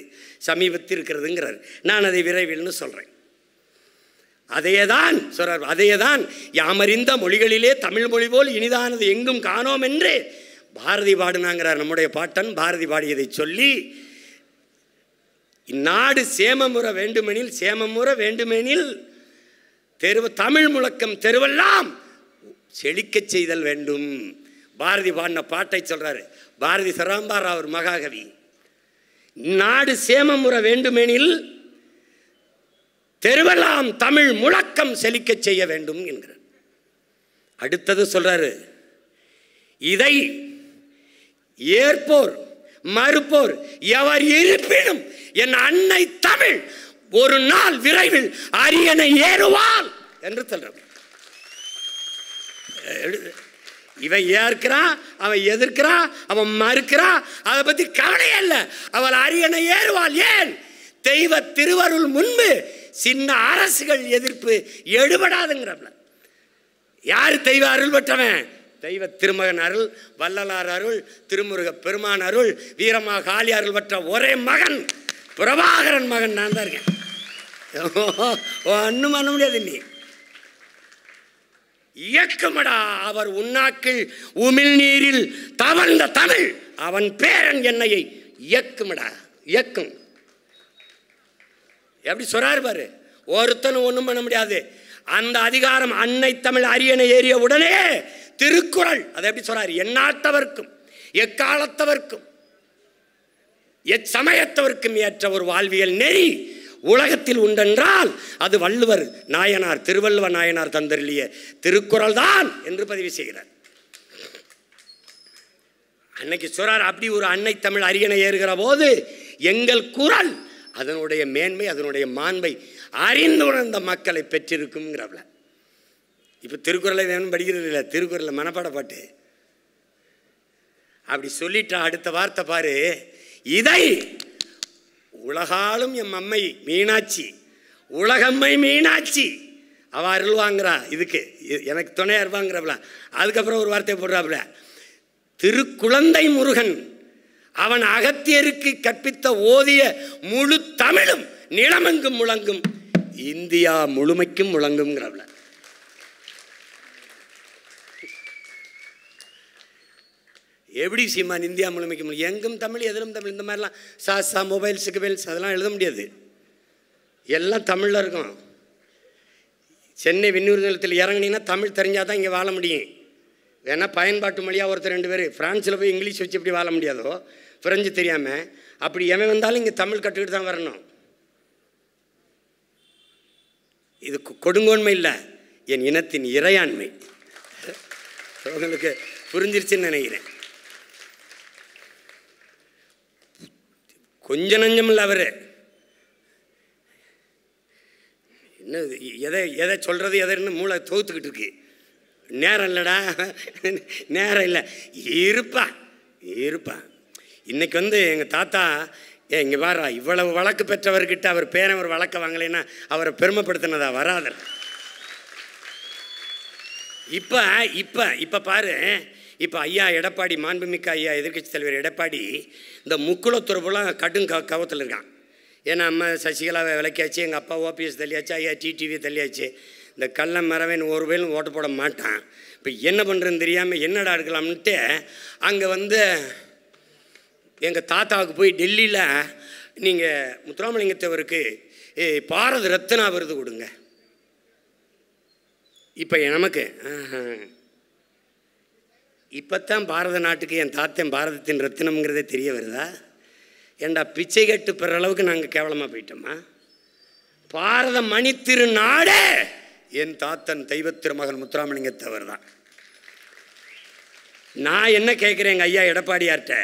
சமீபத்தில் இருக்கிறதுங்கிறாரு. நான் அதை விரைவில்னு சொல்றேன். அதையேதான் சொல்றார். அதையேதான் யாமறிந்த மொழிகளிலே தமிழ் மொழி போல் இனிதானது எங்கும் காணோம் என்று பாரதி பாடுனாங்கிறார். நம்முடைய பாட்டன் பாரதி பாடியதை சொல்லி, இந்நாடு சேமமுற வேண்டுமெனில், சேமமுற வேண்டுமெனில் தமிழ் முழக்கம் தெருவெல்லாம் செழிக்க செய்தல் வேண்டும். பாரதி பாடின பாட்டை சொல்றாரு. பாரதி சராம்பார் அவர் மகாகவி. நாடு சேமமுற வேண்டுமெனில் தெருவெல்லாம் தமிழ் முழக்கம் செழிக்க செய்ய வேண்டும் என்கிறார். அடுத்தது சொல்றாரு, இதை ஏற்போர் மறுப்போர் எவர் இருப்பினும் என் அன்னை தமிழ் ஒரு நாள் விரைவில் அரியணை ஏறுவாள் என்று சொல்றார். இவன் ஏற்கிறான், அவன் எதிர்க்கிறான், அவன் மறுக்கிறான், அதை பத்தி கவலையே இல்லை. அவள் அரியணை ஏறுவாள். ஏன்? தெய்வ திருவருள் முன்பு சின்ன அரசுகள் எதிர்ப்பு எடுபடாதுங்கிறப்ப. யாரு தெய்வ அருள் பெற்றவன்? தெய்வ திருமகன் அருள், வள்ளலார் அருள், திருமுருக பெருமான் அருள், வீரமா காளி அருள் பெற்ற ஒரே மகன் பிரபாகரன் மகன் நான் தான் இருக்கேன். ஒன்னும் பண்ண முடியாது. நீ இயக்குமடா அவர் உண்ணாக்கில் உமிழ் நீரில் தவழ்ந்த தமிழ் அவன் பேரன் என்னையை இயக்குமடா, இயக்கும். எப்படி சொல்றாரு பாரு. ஒருத்தனும் ஒன்றும் பண்ண முடியாது. அந்த அதிகாரம் அன்னை தமிழ் அரியணை ஏறிய உடனே திருக்குறள் அதை எப்படி சொல்றாரு? எந்நாட்டவர்க்கும் எக்காலத்தவர்க்கும் எச்சமயத்தவர்க்கும் ஏற்ற ஒரு வாழ்வியல் நெறி உலகத்தில் உண்டென்றால் அது வள்ளுவர் நாயனார், திருவள்ளுவ நாயனார் தந்தருளிய திருக்குறள் தான் என்று பதிவு செய்கிறார். அன்னைக்கு சொல்றார், அப்படி ஒரு அன்னை தமிழ் அரியணை ஏறுகிற போது எங்கள் குரல் அதனுடைய மேன்மை, அதனுடைய மாண்பை அறிந்து உணர்ந்த மக்களை பெற்றிருக்குங்கிறவள. இப்போ திருக்குறளை வேணும் படிக்கிறது இல்லை, திருக்குறளை மனப்பாட பாட்டு அப்படி சொல்லிட்டா. அடுத்த வார்த்தை பாரு, இதை உலகாலும் எம் அம்மை மீனாட்சி, உலகம்மை மீனாட்சி அவ அருள் வாங்குறா, இதுக்கு எனக்கு துணையா இருப்பாங்கிறவள. அதுக்கப்புறம் ஒரு வார்த்தை போடுறாப்புல, திருக்குழந்தை முருகன் அவன் அகத்தியருக்கு கற்பித்த ஓதிய முழு தமிழும் நிலமெங்கும் முழங்கும், இந்தியா முழுமைக்கும் முழங்கும்ங்கிறவள. எப்படி சீமான் இந்தியா முழுமைக்கும் எங்கும் தமிழ் எதிலும் தமிழ், இந்த மாதிரிலாம் சாசா மொபைல்ஸுக்கு பெல்ஸ் அதெல்லாம் எழுத முடியாது. எல்லாம் தமிழில் இருக்கும். சென்னை விண்ணூர் நிலையத்தில் இறங்கினீங்கன்னா தமிழ் தெரிஞ்சால் தான் இங்கே வாழ முடியும். வேணா பயன்பாட்டு மொழியாக ஒருத்தர் 2 பேர் ஃப்ரான்ஸில் போய் இங்கிலீஷ் வச்சு எப்படி வாழ முடியாதோ, ஃப்ரெஞ்சு தெரியாமல், அப்படி எவன் வந்தாலும் இங்கே தமிழ் கற்றுக்கிட்டு தான் வரணும். இது கொடுங்கோன்மை இல்லை, என் இனத்தின் இறையாண்மை. உங்களுக்கு புரிஞ்சிருச்சுன்னு நினைக்கிறேன். கொஞ்ச நஞ்சம் இல்லை அவர். என்ன எதை சொல்கிறது எதைன்னு மூளை தோத்துக்கிட்டு இருக்கு. நேரம் இல்லைடா, நேரம் இல்லை, இருப்பா இருப்பா. இன்னைக்கு எங்கள் தாத்தா இங்கே வாரா, இவ்வளவு வழக்கு பெற்றவர்கிட்ட அவர் பேரன் ஒரு வழக்க வாங்கலைன்னா அவரை பெருமைப்படுத்தினதா வராதர். இப்போ இப்போ இப்போ பாரு, இப்போ ஐயா எடப்பாடி, மாண்புமிக்க ஐயா எதிர்க்கட்சி தலைவர் எடப்பாடி இந்த முக்குளத்துறப்புலாம் கடும் கவத்தில் இருக்கான். ஏன்னா அம்மா சசிகலாவை விளக்கியாச்சு, எங்கள் அப்பா ஓபிஎஸ் தள்ளியாச்சு, ஐயா டிடிவி தள்ளியாச்சு. இந்த கள்ளம் மரவன் ஒரு வேலும் ஓட்டு போட மாட்டான். இப்போ என்ன பண்ணுறதுன்னு தெரியாமல் என்னடா எடுக்கலாம்ன்ட்டு அங்கே எங்கள் தாத்தாவுக்கு போய் டெல்லியில் நீங்கள் முத்துராமலிங்கத்தவருக்கு பாரத ரத்னா விருது கொடுங்க. இப்போ நமக்கு இப்போத்தான் பாரத நாட்டுக்கு என் தாத்தன் பாரதத்தின் ரத்தினம்ங்கிறதே தெரிய வருதா? ஏண்டா பிச்சை கட்டு பெற அளவுக்கு நாங்கள் கேவலமாக போயிட்டோமா? பாரத மணி திருநாடே என் தாத்தன் தெய்வ திருமகன் முத்துராமலிங்கத்தேவர் தான். நான் என்ன கேட்குறேன் எங்கள் ஐயா எடப்பாடியார்கிட்ட,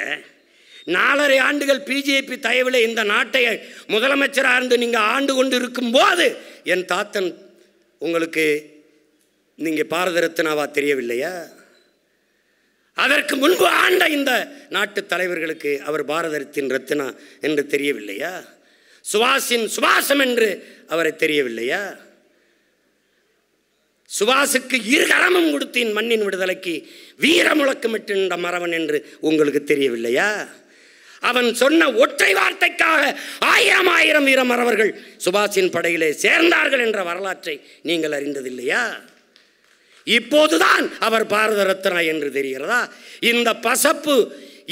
4.5 ஆண்டுகள் பிஜேபி தயவில் இந்த நாட்டை முதலமைச்சராக இருந்து நீங்கள் ஆண்டு கொண்டு இருக்கும்போது என் தாத்தன் உங்களுக்கு நீங்கள் பாரத ரத்னாவா தெரியவில்லையா? அதற்கு முன்பு ஆண்ட இந்த நாட்டு தலைவர்களுக்கு அவர் பாரத ரத்னா என்று தெரியவில்லையா? சுபாஷின் சுபாஷம் என்று அவரை தெரியவில்லையா? சுபாஷுக்கு 2 கரமும் கொடுத்தேன் மண்ணின் விடுதலைக்கு, வீர முழக்கமிட்ட மறவன் என்று உங்களுக்கு தெரியவில்லையா? அவன் சொன்ன ஒற்றை வார்த்தைக்காக 1000 வீர மறவர்கள் சுபாஷின் படையிலே சேர்ந்தார்கள் என்ற வரலாற்றை நீங்கள் அறிந்ததில்லையா? இப்போதுதான் அவர் பாரத ரத்னா என்று தெரிகிறதா? இந்த பசப்பு,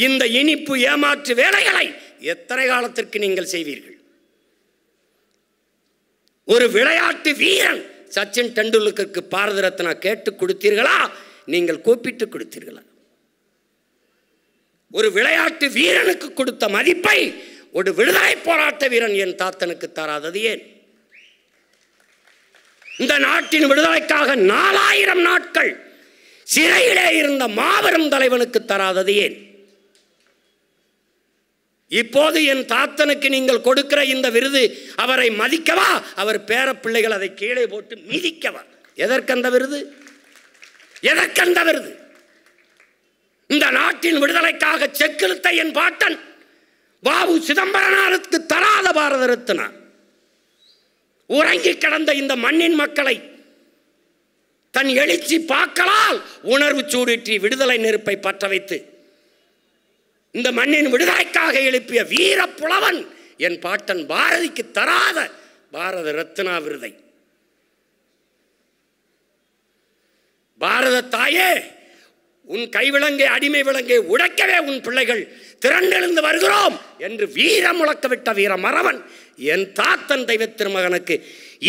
இந்த இனிப்பு ஏமாற்று வேலைகளை எத்தனை காலத்திற்கு நீங்கள் செய்வீர்கள்? ஒரு விளையாட்டு வீரன் சச்சின் டெண்டுல்கருக்கு பாரத ரத்னா கேட்டு கொடுத்தீர்களா? நீங்கள் கூப்பிட்டு கொடுத்தீர்களா? ஒரு விளையாட்டு வீரனுக்கு கொடுத்த மதிப்பை ஒரு விடுதலை போராட்ட வீரன் என் தாத்தனுக்கு தராதது ஏன்? இந்த நாட்டின் விடுதலைக்காக 4000 நாட்கள் சிறையிலே இருந்த மாபெரும் தலைவனுக்கு தராதது ஏன்? இப்போது என் தாத்தனுக்கு நீங்கள் கொடுக்கிற இந்த விருது அவரை மதிக்கவா, அவர் பேர பிள்ளைகள் அதை கீழே போட்டு மிதிக்கவா? எதற்கந்த விருது? எதற்கந்த விருது? இந்த நாட்டின் விடுதலைக்காக செக்கிழுத்த என் பாட்டன் வாவு சிதம்பரனாருக்கு தராத பாரத ரத்னா, உறங்கி கிடந்த இந்த மண்ணின் மக்களை தன் எழுச்சி பாக்களால் உணர்வு சூடேற்றி விடுதலை நெருப்பை பற்ற வைத்து இந்த மண்ணின் விடுதலைக்காக எழுப்பிய வீர புலவன் என் பாட்டன் பாரதிக்கு தராத பாரத ரத்னா விருதை, பாரத தாயே உன் கைவிலங்கை அடிமை விலங்கை உடைக்கவே உன் பிள்ளைகள் திரண்டெழுந்து வருகிறோம் என்று வீர முழக்கவிட்ட வீர மறவன் என் தாத்தன் தெய்வ திருமகனுக்கு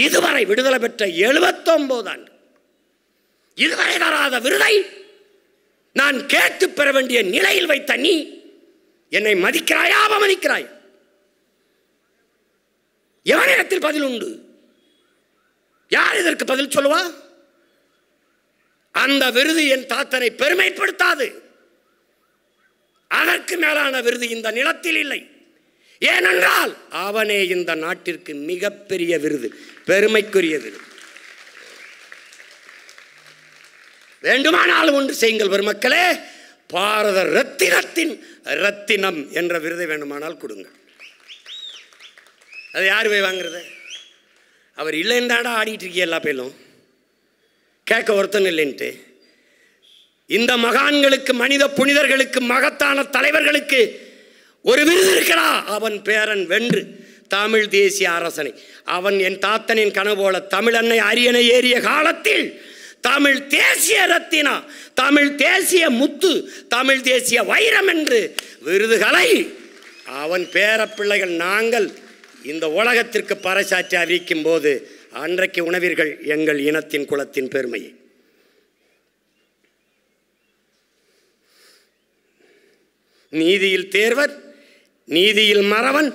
இதுவரை விடுதலை பெற்ற 79 ஆண்டு இதுவரை தராத விருதை நான் கேட்டு பெற வேண்டிய நிலையில் வைத்த நீ என்னை மதிக்கிறாயா, அவமதிக்கிறாய்? எவனிடத்தில் பதில் உண்டு? யார் இதற்கு பதில் சொல்லுவா? அந்த விருது என் தாத்தனை பெருமைப்படுத்தாது. அதற்கு மேலான விருது இந்த நிலத்தில் இல்லை. ஏனென்றால் அவனே இந்த நாட்டிற்கு மிகப்பெரிய விருது, பெருமைக்குரிய விருது. வேண்டுமானாலும் ஒன்று செய்யுங்கள் பெருமக்களே, பாரத ரத்தினத்தின் ரத்தினம் என்ற விருதை வேண்டுமானால் கொடுங்க. அது யார் போய் வாங்குறது? அவர் இல்லைன்னு தாண்டா ஆடிட்டு இருக்கீங்க எல்லா பேரும், கேட்க ஒருத்தன் இல்லைன்ட்டு. இந்த மகான்களுக்கு, மனித புனிதர்களுக்கு, மகத்தான தலைவர்களுக்கு ஒரு விருது இருக்கிறா, அவன் பேரன் வென்று தமிழ் தேசிய அரசனை. அவன் என் தாத்தனின் கனவு போல தமிழன்னை அரியணை ஏறிய காலத்தில் தமிழ் தேசிய ரத்தினா, தமிழ் தேசிய முத்து, தமிழ் தேசிய வைரம் என்று விருதுகளை அவன் பேர பிள்ளைகள் நாங்கள் இந்த உலகத்திற்கு பறைசாற்றி அறிவிக்கும் போது அன்றைக்கு உணவீர்கள் எங்கள் இனத்தின் குலத்தின் பெருமையை. நீதியில் தேர்வர், நீதியில் மறவன்,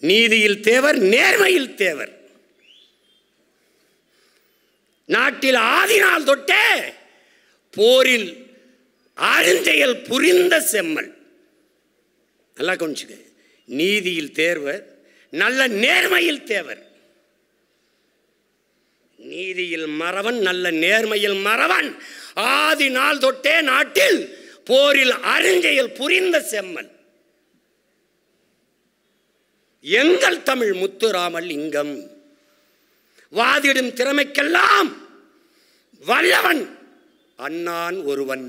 நீதியில் தேவர், நேர்மையில் தேவர். நாட்டில் ஆதினால் தொட்டே போரில் அருஞ்செயல் புரிந்த செம்மல். நல்லா கொஞ்சம் நீதியில் தேர்வர், நல்ல நேர்மையில் தேவர். நீதியில் மறவன், நல்ல நேர்மையில் மறவன். ஆதி நாள் தொட்டே நாட்டில் போரில் அருஞ்செயல் புரிந்த செம்மல் எங்கள் தமிழ் முத்துராமலிங்கம். வாதிடும் திறமைக்கெல்லாம் வல்லவன் அண்ணான் ஒருவன்.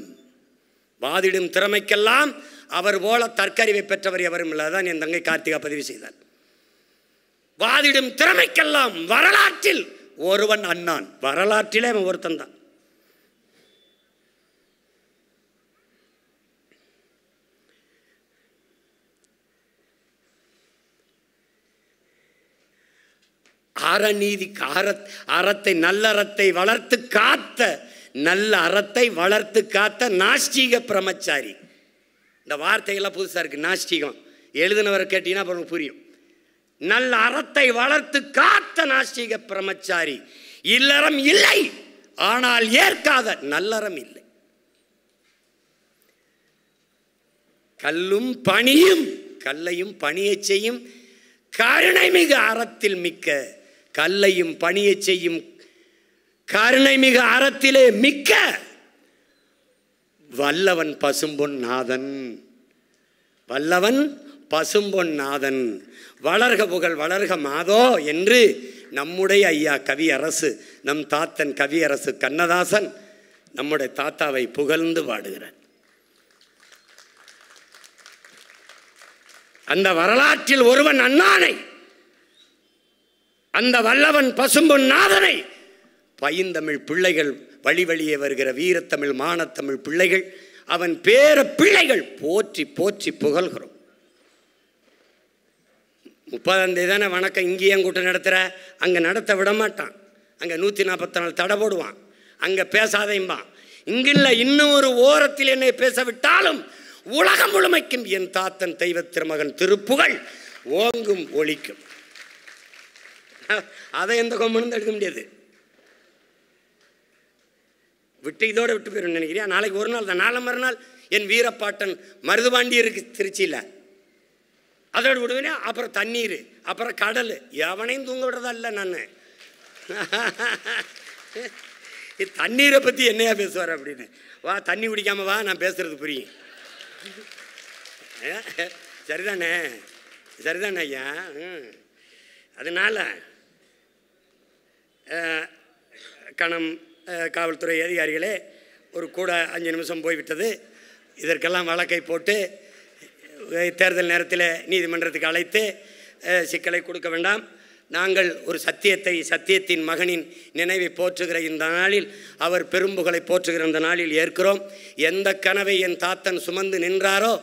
வாதிடும் திறமைக்கெல்லாம் அவர் போல தற்கறிவை பெற்றவர் எவரும் இல்லாதான் என் தங்கை கார்த்திகா பதிவு செய்தார். வாதிடும் திறமைக்கெல்லாம் வரலாற்றில் ஒருவன் அண்ணான். வரலாற்றிலே அவன் ஒருத்தன் தான். அறநீதி அறத்தை, நல்லறத்தை வளர்த்து காத்த, நல்ல அறத்தை வளர்த்து காத்த நாஸ்திக பிரம்மச்சாரி இந்த வார்த்தைகள்லாம் புதுசாக இருக்குது. நாஸ்திகம் எழுதினவரை கேட்டீங்கன்னா அப்புறம் புரியும். நல்ல அறத்தை வளர்த்து காத்த நாஸ்திக பிரம்மச்சாரி. இல்லறம் இல்லை, ஆனால் ஏற்காத நல்லறம் இல்லை. கல்லும் பணியும், கல்லையும் பணியை செய்யும் கருணை மிகு அறத்தில் மிக்க, கல்லையும் பணியை செய்யும் கருணை மிகு அறத்திலே மிக்க வல்லவன் பசும்பொன் நாதன். வல்லவன் பசும்பொன் நாதன். வளர்க புகழ் வளர்க மாதோ என்று நம்முடைய ஐயா கவியரசு, நம் தாத்தன் கவியரசு கண்ணதாசன் நம்முடைய தாத்தாவை புகழ்ந்து பாடுகிறார். அந்த வரலாற்றில் ஒருவன் அண்ணானை, அந்த வல்லவன் பசும்பொன் நாதனை பைந்தமிழ் பிள்ளைகள், வழி வழியே வருகிற வீரத்தமிழ் மானத்தமிழ் பிள்ளைகள், அவன் பேர பிள்ளைகள் போற்றி போற்றி புகழ்கிறோம். 30ஆம் தேதி தானே வணக்கம் இங்கேயே கூட்டம் நடத்துகிற, அங்கே நடத்த விட மாட்டான். அங்கே 144 தடை போடுவான், அங்கே பேசாதைம்பான். இங்கில்லை, இன்னும் ஒரு ஓரத்தில் என்னை பேச விட்டாலும் உலகம் முழுமைக்கும் என் தாத்தன் தெய்வ திருமகன் திருப்புகழ் ஓங்கும் ஒலிக்கும். அதை எந்த கொம்பனும் எடுக்க முடியாது. விட்டு இதோட விட்டு போயிடும் நினைக்கிறியா? நாளைக்கு ஒரு நாள் தான், நாளை மறுநாள் என் வீரப்பாட்டன் மருதுபாண்டி இருக்கு திருச்சியில், அதோடு விடுவேனே. அப்புறம் தண்ணீர், அப்புறம் கடல், எவனையும் தூங்க விடுறதா இல்லை. நான் தண்ணீரை பற்றி என்னையா பேசுவார் அப்படின்னு. வா தண்ணி குடிக்காம வா, நான் பேசுறது புரியும். சரிதானே, சரிதானே ஐயா. அதனால் கணம் காவல்துறை அதிகாரிகளே, ஒரு கூட 5 நிமிஷம் போய்விட்டது. இதற்கெல்லாம் வழக்கை போட்டு தேர்தல் நேரத்தில் நீதிமன்றத்துக்கு அழைத்து சிக்கலை கொடுக்க வேண்டாம். நாங்கள் ஒரு சத்தியத்தின் மகனின் நினைவை போற்றுகிற இந்த நாளில், அவர் பெரும்புகளை போற்றுகிற இந்த நாளில் ஏற்கிறோம். எந்த கனவை என் தாத்தன் சுமந்து நின்றாரோ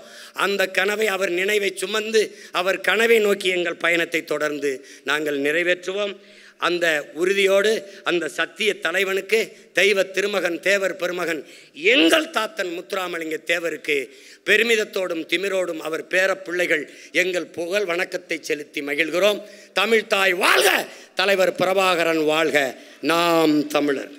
அந்த கனவை, அவர் நினைவை சுமந்து அவர் கனவை நோக்கி எங்கள் பயணத்தை தொடர்ந்து நாங்கள் நிறைவேற்றுவோம். அந்த உறுதியோடு அந்த சத்திய தலைவனுக்கு, தெய்வ திருமகன் தேவர் பெருமகன் எங்கள் தாத்தன் முத்துராமலிங்க தேவருக்கு பெருமிதத்தோடும் திமிரோடும் அவர் பேர பிள்ளைகள் எங்கள் புகழ் வணக்கத்தை செலுத்தி மகிழ்கிறோம். தமிழ்தாய் வாழ்க, தலைவர் பிரபாகரன் வாழ்க, நாம் தமிழர்.